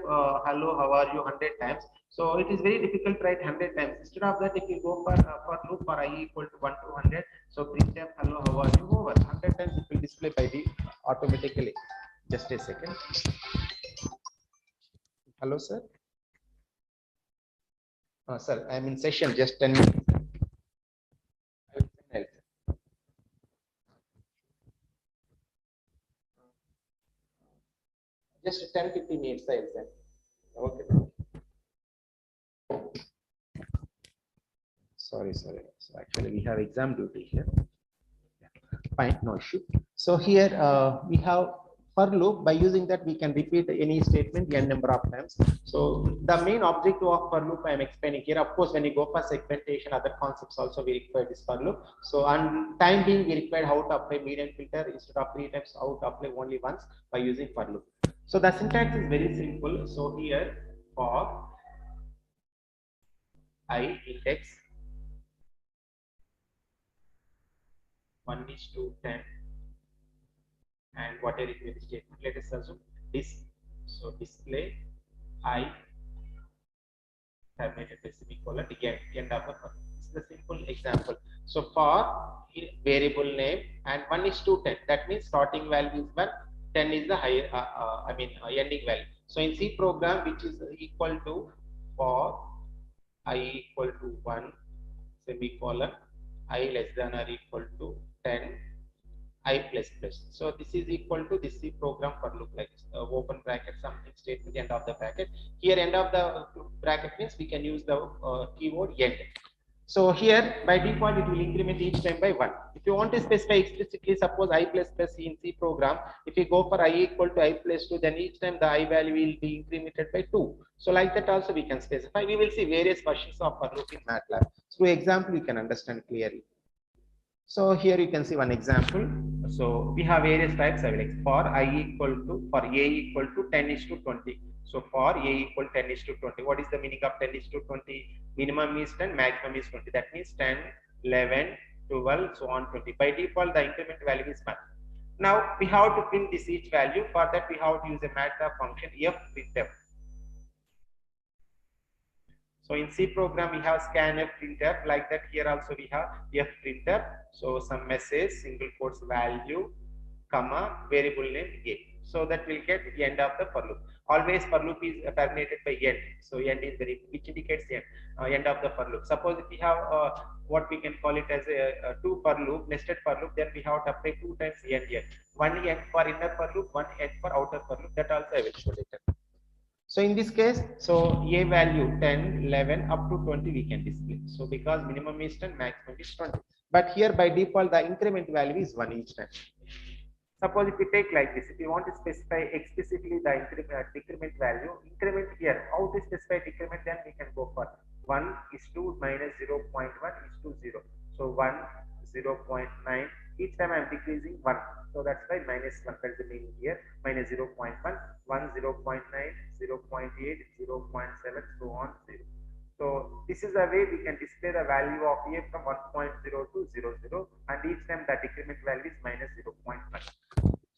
hello, how are you 100 times, so it is very difficult to write 100 times. Instead of that, if you go for loop for I equal to 1 to 100, so printf hello, how are you, over 100 times it will display by the automatically. Just a second. Hello, sir. Sir, I am in session. Just 10 minutes. Just 10-15 minutes. I will send. Okay. Sorry. So actually, we have exam duty here. Fine, no issue. So here we have for loop. By using that, we can repeat any statement n number of times. So the main objective of for loop I am explaining here. Of course, when you go for segmentation, other concepts also we require this for loop. So on time being, we require how to apply median filter instead of 3 times, how to apply only once by using for loop. So the syntax is very simple. So here for I index 1 is to 10 and whatever it may be statement, let us assume this. So display I terminated by semicolon again end of the function. This is a simple example. So for variable name and 1 is to 10, that means starting value is 1, 10 is the higher ending value. So in C program, which is equal to for I equal to 1 semicolon I less than or equal to 10 I plus plus. So this is equal to this C program for loop like this. Open bracket something statement end of the bracket. Here end of the bracket means we can use the keyword end. So here by default it will increment each time by 1. If you want to specify explicitly, suppose I plus plus in C program, if you go for I equal to I plus 2, then each time the I value will be incremented by 2. So like that also we can specify. We will see various versions of for loop in Matlab. Through example you can understand clearly. So here you can see one example. So we have various types. I will for I equal to for a equal to 10 is to 20. So for a equal 10 is to 20. What is the meaning of 10 is to 20? Minimum is 10, maximum is 20. That means 10, 11, 12, so on 20. By default, the increment value is 1. Now we have to print this each value. For that, we have to use a Matlab function f printf. So in C program, we have scanf printf, like that. Here also we have f printf. So some message, single quotes value, comma, variable name a. So that will get the end of the for loop. Always for loop is terminated by end. So end is very, which indicates end of the for loop. Suppose if we have what we can call it as a two for loop, nested for loop, then we have to apply 2 times end here. One end for inner for loop, one end for outer for loop. That also I will show later. So in this case, so a value 10, 11 up to 20 we can display. So because minimum is 10, maximum is 20. But here by default the increment value is 1 each time. Suppose if we take like this, if you want to specify explicitly the decrement value, increment here, how to specify decrement, then we can go for 1 is to minus 0.1 is to 0. So 1, 0.9, each time I am decreasing 1. So that's why minus 1, that's the meaning here, minus 0.1, 1, 0.9, 0.8, 0.7, so on 0. So this is the way we can display the value of a from 1.0 to 0, and each time the decrement value is minus 0.1.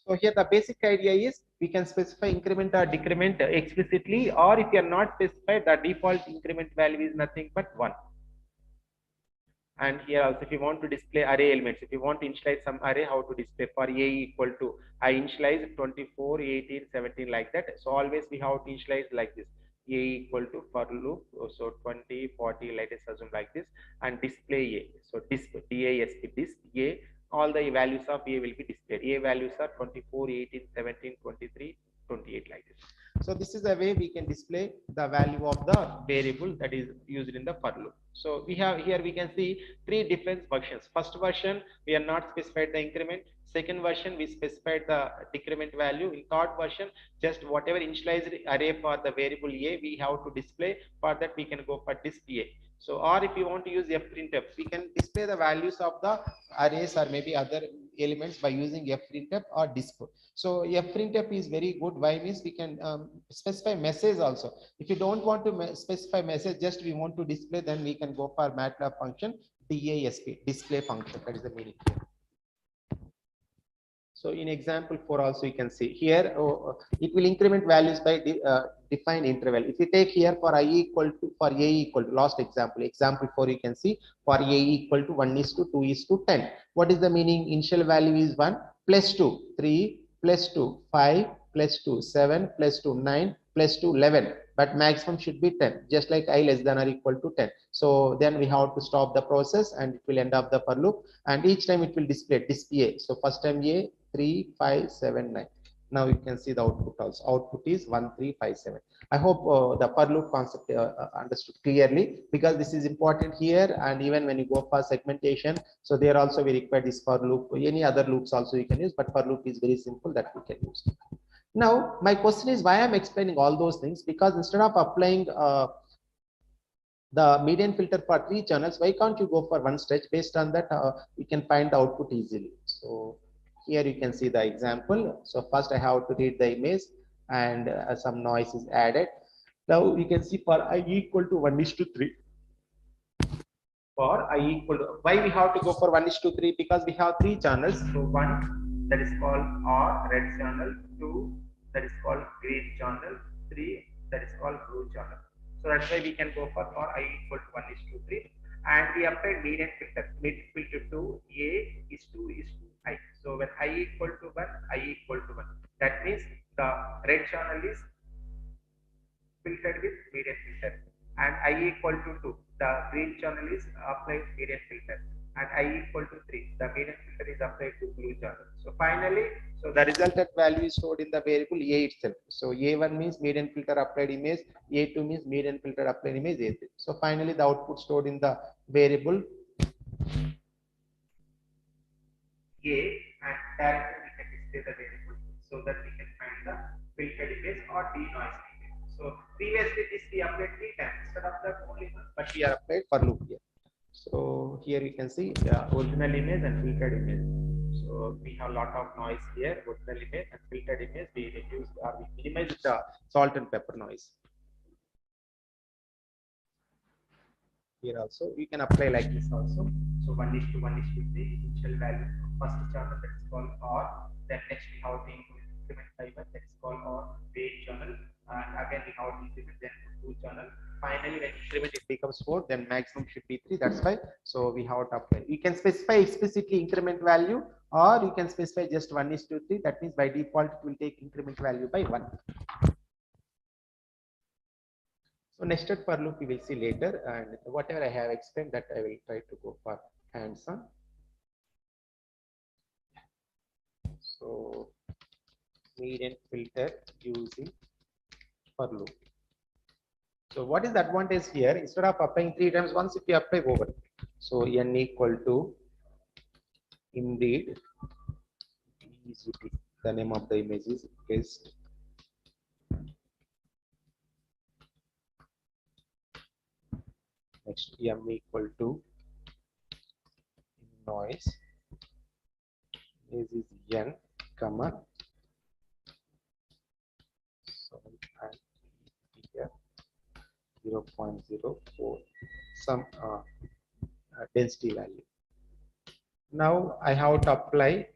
So here the basic idea is we can specify increment or decrement explicitly, or if you are not specified, the default increment value is nothing but 1. And here also, if you want to display array elements, if you want to initialize some array, how to display for a equal to, I initialize 24, 18, 17 like that. So always we have to initialize like this, a equal to for loop, so 20, 40, let us assume like this, and display a. So disp, disp a, all the values of a will be displayed. A values are 24, 18, 17, 23, 28 like this. So this is the way we can display the value of the variable that is used in the for loop. So we have here, we can see three different versions. First version, we are not specified the increment. Second version, we specified the decrement value. In third version, just whatever initialized array for the variable a, we have to display. For that, we can go for display. So, or if you want to use fprintf, we can display the values of the arrays or maybe other elements by using fprintf or disp. So fprintf is very good. Why means we can specify message also. If you don't want to specify message, just we want to display, then we can go for Matlab function DASP, display function. That is the meaning here. So in example 4 also you can see here, it will increment values by defined interval. If you take here for I equal to, for a equal to, last example 4 you can see for a equal to 1 is to 2 is to 10. What is the meaning? Initial value is 1 plus 2, 3 plus 2, 5 plus 2, 7 plus 2, 9 plus 2, 11. But maximum should be 10, just like I less than or equal to 10. So then we have to stop the process and it will end up the for loop, and each time it will display. So first time a 3, 5, 7, 9. Now you can see the output also. Output is 1, 3, 5, 7. I hope the for loop concept understood clearly, because this is important here, and even when you go for segmentation, so there also we require this for loop. Any other loops also you can use, but for loop is very simple that we can use. Now my question is, why I'm explaining all those things? Because instead of applying the median filter for 3 channels, why can't you go for one stretch? Based on that, you can find the output easily. So here you can see the example. So first I have to read the image, and some noise is added. Now you can see for I equal to 1 is to 3. For I equal to, why we have to go for 1 is to 3? Because we have 3 channels. So 1, that is called R, red channel. 2, that is called green channel. 3, that is called blue channel. So that's why we can go for I equal to 1 is to 3. And we apply median filter. Median filter to A is to I. So when I equal to 1, I equal to 1. That means the red channel is filtered with median filter, and I equal to 2, the green channel is applied median filter, and I equal to 3, the median filter is applied to blue channel. So finally, so the resultant value is stored in the variable a itself. So a1 means median filter applied image, a2 means median filter applied image, a3. So finally the output stored in the variable a, and directly we can display the variable so that we can find the filtered image or denoised image. So previously this we applied 3 times, instead of that only one, but we are applied for loop here. So here you can see the original image and filtered image. So we have a lot of noise here. Original image and filtered image, we reduce or we minimize the salt and pepper noise. Here also we can apply like this also. So 1 is to 1 is to 3, initial value first channel, that is called R. Then next we have to increment by 1, that is called R weight channel, and again we have to increment then 2 channel. Finally when increment it becomes 4, then maximum should be 3. That's why, so we have to apply. You can specify explicitly increment value, or you can specify just 1 is to 3. That means by default it will take increment value by 1. So nested for loop we will see later, and whatever I have explained, that I will try to go for hands-on. So median filter using for loop. So what is the advantage here? Instead of applying 3 times, once if you apply over. So n equal to indeed EZT. The name of the image is guest. Next m equal to noise. This is n, comma. So and here 0.04 some density value. Now I have to apply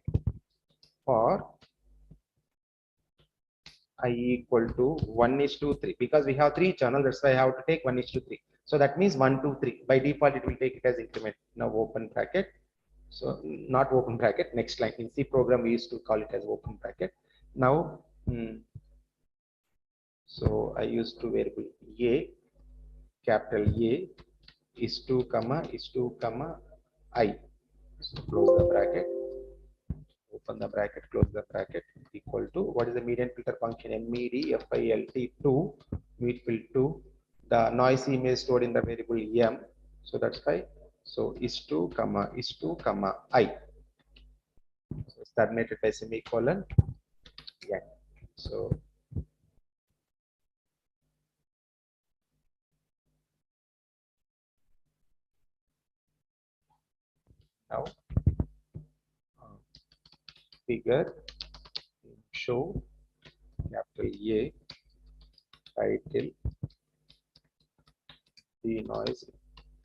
for I equal to 1 is to 3, because we have 3 channels. That's why I have to take 1 is to 3. So that means 1, 2, 3. By default, it will take it as increment. Now open bracket. So not open bracket, next line. In C program, we used to call it as open bracket. Now, so I used to variable A, capital A is 2, comma, I. So close the bracket, open the bracket, close the bracket, equal to, what is the median filter function? MED FILT 2, fill 2. The noise image stored in the variable M. So that's why, so is 2, comma, I. So it's terminated by semicolon. Yeah. So now figure show capital A title the noise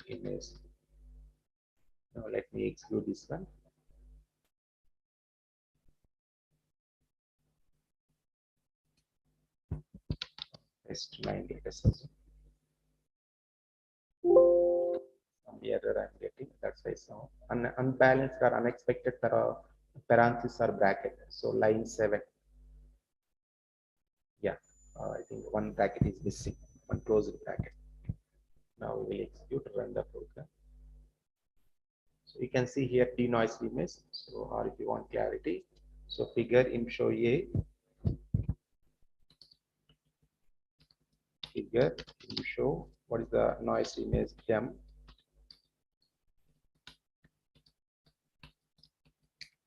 image. Now let me exclude this one. Test 9, let us assume. Some error I'm getting, that's why some unbalanced or unexpected parenthesis or bracket. So line 7. Yeah, I think one bracket is missing, one closed bracket. Now we will execute, run the program. So you can see here denoise image. So, or if you want clarity, so figure im show A, figure im show what is the noise image M.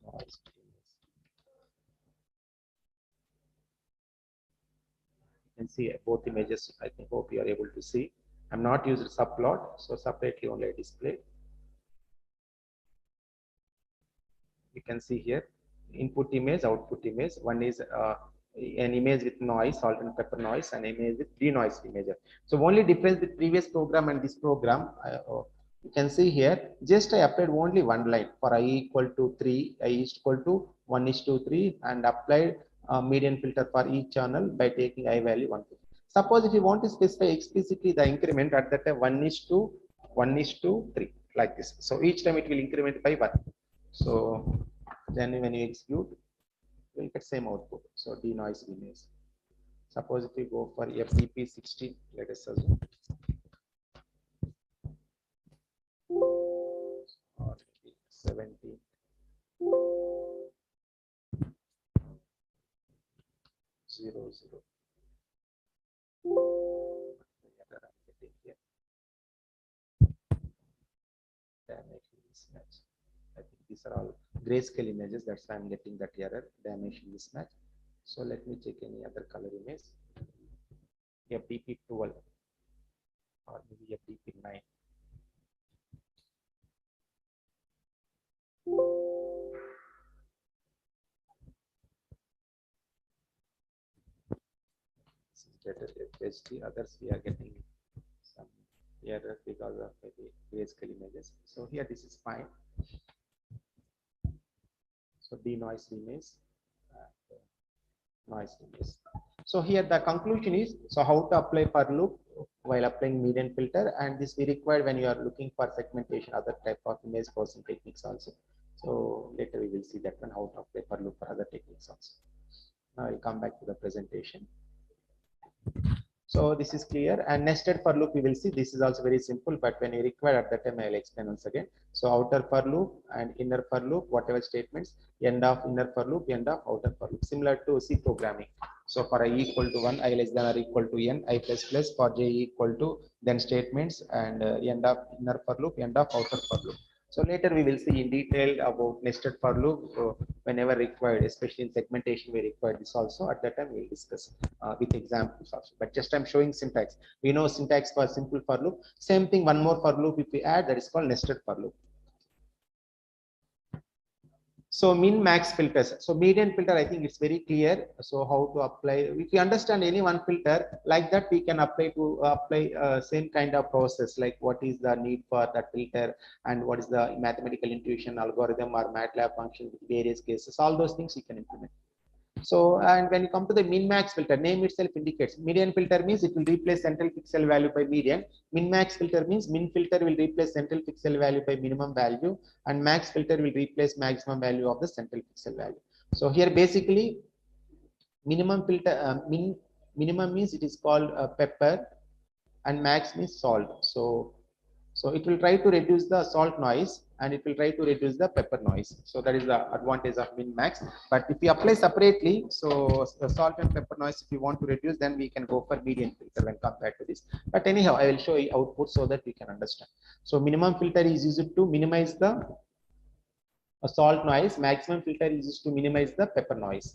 Noise image. You can see both images. I think hope you are able to see. I'm not using subplot, so separately only display. You can see here input image, output image. One is an image with noise, salt and pepper noise, and image with denoise image. So only difference with previous program and this program, you can see here, just I applied only one line for I equal to 3, I is equal to 1:3, and applied median filter for each channel by taking I value 1. Suppose if you want to specify explicitly the increment at that time 1:3, like this. So each time it will increment by 1. So then when you execute, you will get same output. So denoise image. Suppose if we go for FTP 16, let us assume, or 17, 0, 0. Dimension mismatch. I think these are all grayscale images. That's why I'm getting that error, dimension mismatch. So let me check any other color image. FTP 12 or maybe FTP 9. This is better FHD. Others we are getting some error because of maybe grayscale images. So here this is fine. So denoise image, noise image. So here the conclusion is, so how to apply for loop while applying median filter, and this we require when you are looking for segmentation, other type of image processing techniques also. So later we will see that one, how to apply for loop for other techniques also. Now I'll come back to the presentation. So this is clear, and nested for loop we will see. This is also very simple, but when you require at that time I will explain once again. So outer for loop and inner for loop, whatever statements, end of inner for loop, end of outer for loop, similar to C programming. So for I equal to 1, I less than or equal to n, I plus plus, for j equal to, then statements, and end of inner for loop, end of outer for loop. So later we will see in detail about nested for loop whenever required, especially in segmentation we require this also. At that time we will discuss with examples also. But just I'm showing syntax. We know syntax for simple for loop. Same thing, one more for loop if we add, that is called nested for loop. So min max filters. So median filter, I think it's very clear. So how to apply? If you understand any one filter like that, we can apply to same kind of process. Like what is the need for that filter, and what is the mathematical intuition algorithm or Matlab function with various cases. All those things you can implement. So, and when you come to the min max filter, name itself indicates median filter means it will replace central pixel value by median. Min max filter means min filter will replace central pixel value by minimum value, and max filter will replace maximum value of the central pixel value. So here basically minimum filter minimum means it is called pepper, and max means salt. So it will try to reduce the salt noise and it will try to reduce the pepper noise. So that is the advantage of min max. But if we apply separately, so the salt and pepper noise, if you want to reduce, then we can go for median filter when compared to this. But anyhow, I will show you output so that we can understand. So minimum filter is used to minimize the salt noise. Maximum filter is used to minimize the pepper noise.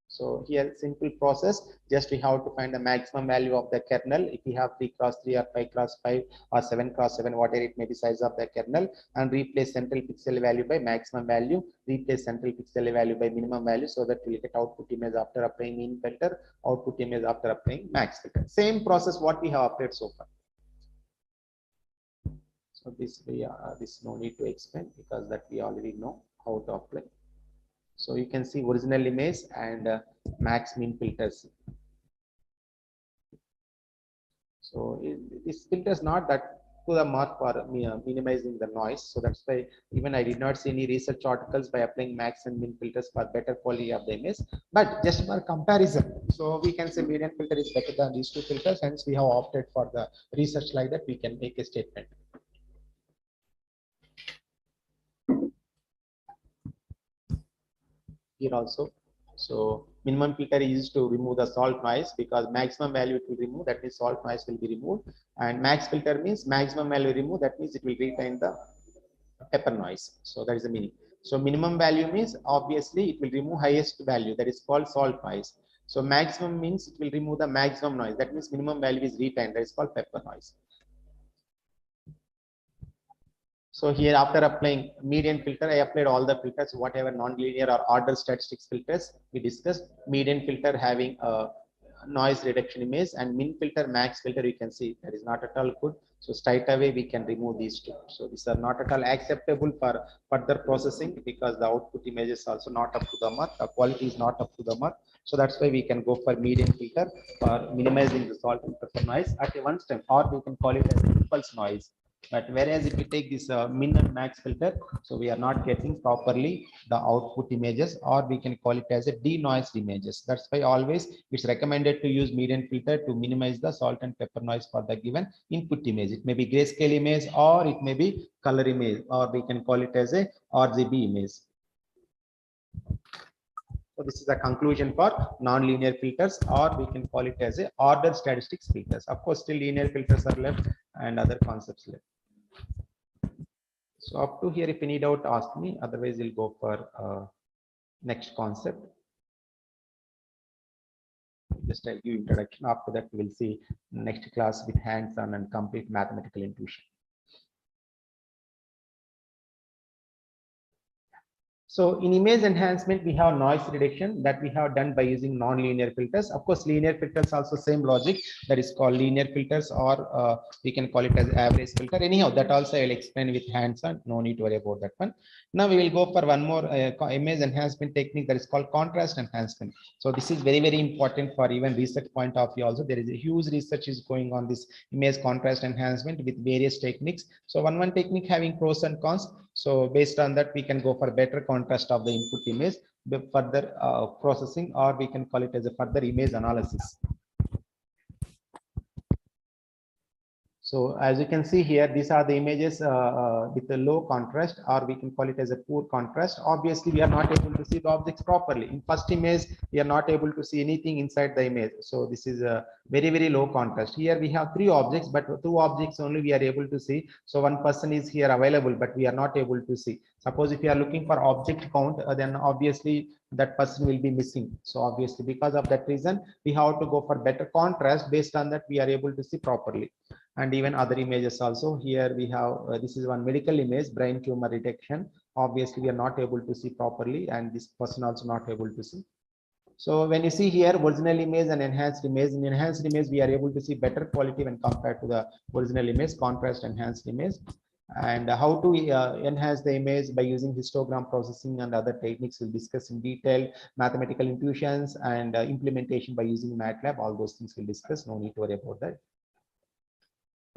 So here simple process, just we have to find the maximum value of the kernel. If we have 3 cross 3 or 5 cross 5 or 7 cross 7, whatever it may be size of the kernel, and replace central pixel value by maximum value, replace central pixel value by minimum value, so that we will get output image after applying min filter, output image after applying max filter. Same process what we have applied so far. So this no need to explain because that we already know how to apply. So you can see original image and max min filters. So this filter is not that to the mark for minimizing the noise. So that's why even I did not see any research articles by applying max and min filters for better quality of the image. But just for comparison, so we can say median filter is better than these two filters. Hence we have opted for the research like that. We can make a statement. Here also, so minimum filter is used to remove the salt noise because maximum value it will remove, that means salt noise will be removed, and max filter means maximum value remove, that means it will retain the pepper noise. So that is the meaning. So minimum value means obviously it will remove highest value, that is called salt noise. So maximum means it will remove the maximum noise, that means minimum value is retained, that is called pepper noise. So here after applying median filter, I applied all the filters, whatever nonlinear or order statistics filters we discussed. Median filter having a noise reduction image, and min filter, max filter, you can see that is not at all good. So straight away we can remove these two. So these are not at all acceptable for further processing because the output image is also not up to the mark. The quality is not up to the mark. So that's why we can go for median filter for minimizing the salt and pepper noise at one time, or we can call it as impulse noise. But whereas if we take this min and max filter, so we are not getting properly the output images, or we can call it as a denoised images. That's why always it's recommended to use median filter to minimize the salt and pepper noise for the given input image. It may be grayscale image, or it may be color image, or we can call it as a RGB image. So this is a conclusion for non-linear filters, or we can call it as a order statistics filters. Of course, still linear filters are left and other concepts left. So up to here, if any doubt, ask me. Otherwise, we'll go for next concept. Just I'll give introduction. After that, we will see next class with hands-on and complete mathematical intuition. So in image enhancement, we have noise reduction that we have done by using non-linear filters. Of course, linear filters also same logic, that is called linear filters, or we can call it as average filter. Anyhow, that also I will explain with hands-on. No need to worry about that one. Now we will go for one more image enhancement technique that is called contrast enhancement. So this is very, very important for even research point of view. Also, there is a huge research is going on this image contrast enhancement with various techniques. So one technique having pros and cons. So based on that, we can go for better contrast of the input image, further processing, or we can call it as a further image analysis. So as you can see here, these are the images with a low contrast, or we can call it as a poor contrast. Obviously, we are not able to see the objects properly. In first image, we are not able to see anything inside the image. So this is a very, very low contrast. Here we have 3 objects, but 2 objects only we are able to see. So one person is here available, but we are not able to see. Suppose if you are looking for object count, then obviously that person will be missing. So obviously because of that reason, we have to go for better contrast. Based on that, we are able to see properly. And even other images also. Here we have this is one medical image, brain tumor detection. Obviously we are not able to see properly, and this person also not able to see. So when you see here original image and enhanced image, in enhanced image we are able to see better quality when compared to the original image, contrast enhanced image. And how to enhance the image by using histogram processing and other techniques we'll discuss in detail. Mathematical intuitions and implementation by using MATLAB, all those things we'll discuss, no need to worry about that.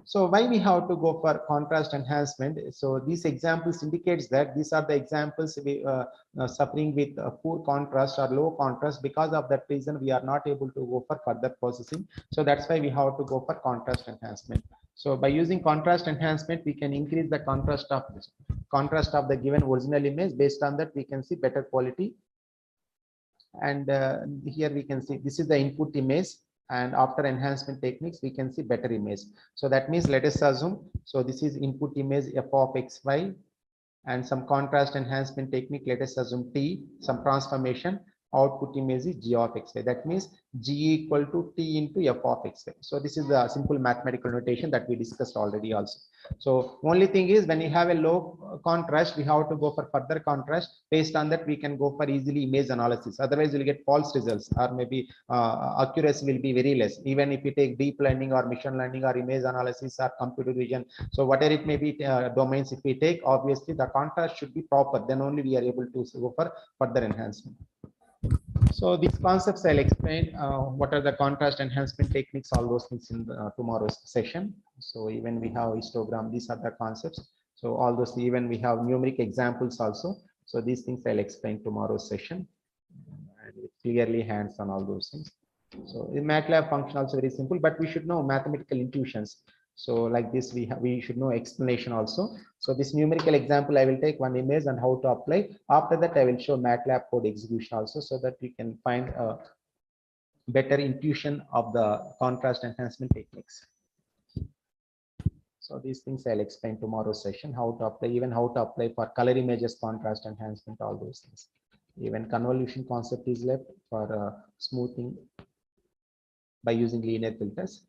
So why we have to go for contrast enhancement? So these examples indicates that these are the examples we suffering with poor contrast or low contrast. Because of that reason, we are not able to go for further processing. So that's why we have to go for contrast enhancement. So by using contrast enhancement, we can increase the contrast of the given original image. Based on that, we can see better quality. And here we can see this is the input image, and after enhancement techniques we can see better image. So that means, let us assume, so this is input image f of xy, and some contrast enhancement technique, let us assume t, some transformation, output image is g of xy. That means g equal to t into f of xy. So this is the simple mathematical notation that we discussed already also. So only thing is, when you have a low contrast, we have to go for further contrast. Based on that, we can go for easily image analysis. Otherwise, you'll get false results, or maybe accuracy will be very less. Even if you take deep learning or machine learning or image analysis or computer vision, so whatever it may be domains, if we take, obviously the contrast should be proper. Then only we are able to go for further enhancement. So these concepts I'll explain what are the contrast enhancement techniques, all those things in tomorrow's session. So even we have histogram, these are the concepts. So all those, even we have numeric examples also. So these things I'll explain tomorrow's session, and clearly hands on all those things. So in MATLAB function also very simple, but we should know mathematical intuitions. So like this, we should know explanation also. So this numerical example, I will take one image and how to apply. After that, I will show MATLAB code execution also, so that we can find a better intuition of the contrast enhancement techniques. So these things I'll explain tomorrow's session, how to apply, even how to apply for color images, contrast enhancement, all those things. Even convolution concept is left for smoothing by using linear filters.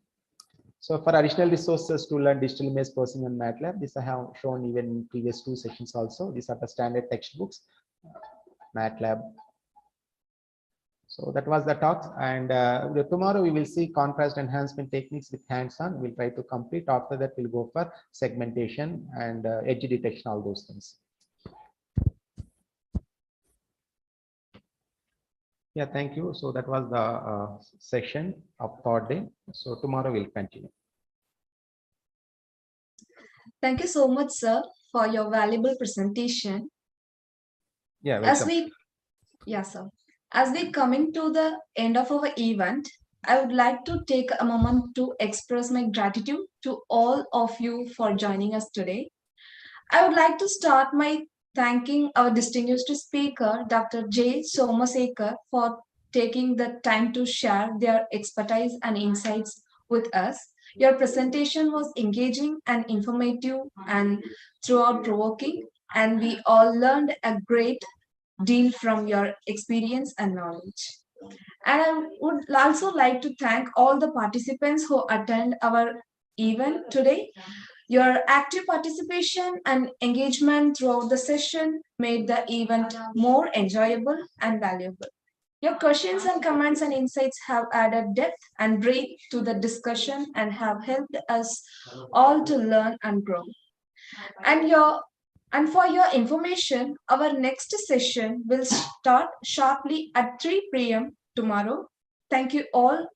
So for additional resources to learn digital image processing on MATLAB, this I have shown even in previous 2 sessions also. These are the standard textbooks, MATLAB. So that was the talks, and tomorrow we will see contrast enhancement techniques with hands-on. We'll try to complete. After that, we'll go for segmentation and edge detection, all those things. Yeah, thank you. So that was the session of third day. So tomorrow we'll continue. Thank you so much, sir, for your valuable presentation. Yeah, welcome. As we coming to the end of our event, I would like to take a moment to express my gratitude to all of you for joining us today. I would like to start by thanking our distinguished speaker, Dr. J. Somasekar, for taking the time to share their expertise and insights with us. Your presentation was engaging and informative and throughout provoking, and we all learned a great deal from your experience and knowledge. And I would also like to thank all the participants who attend our event today. Your active participation and engagement throughout the session made the event more enjoyable and valuable. Your questions and comments and insights have added depth and breadth to the discussion and have helped us all to learn and grow. And for your information, our next session will start sharply at 3 p.m. tomorrow. Thank you all.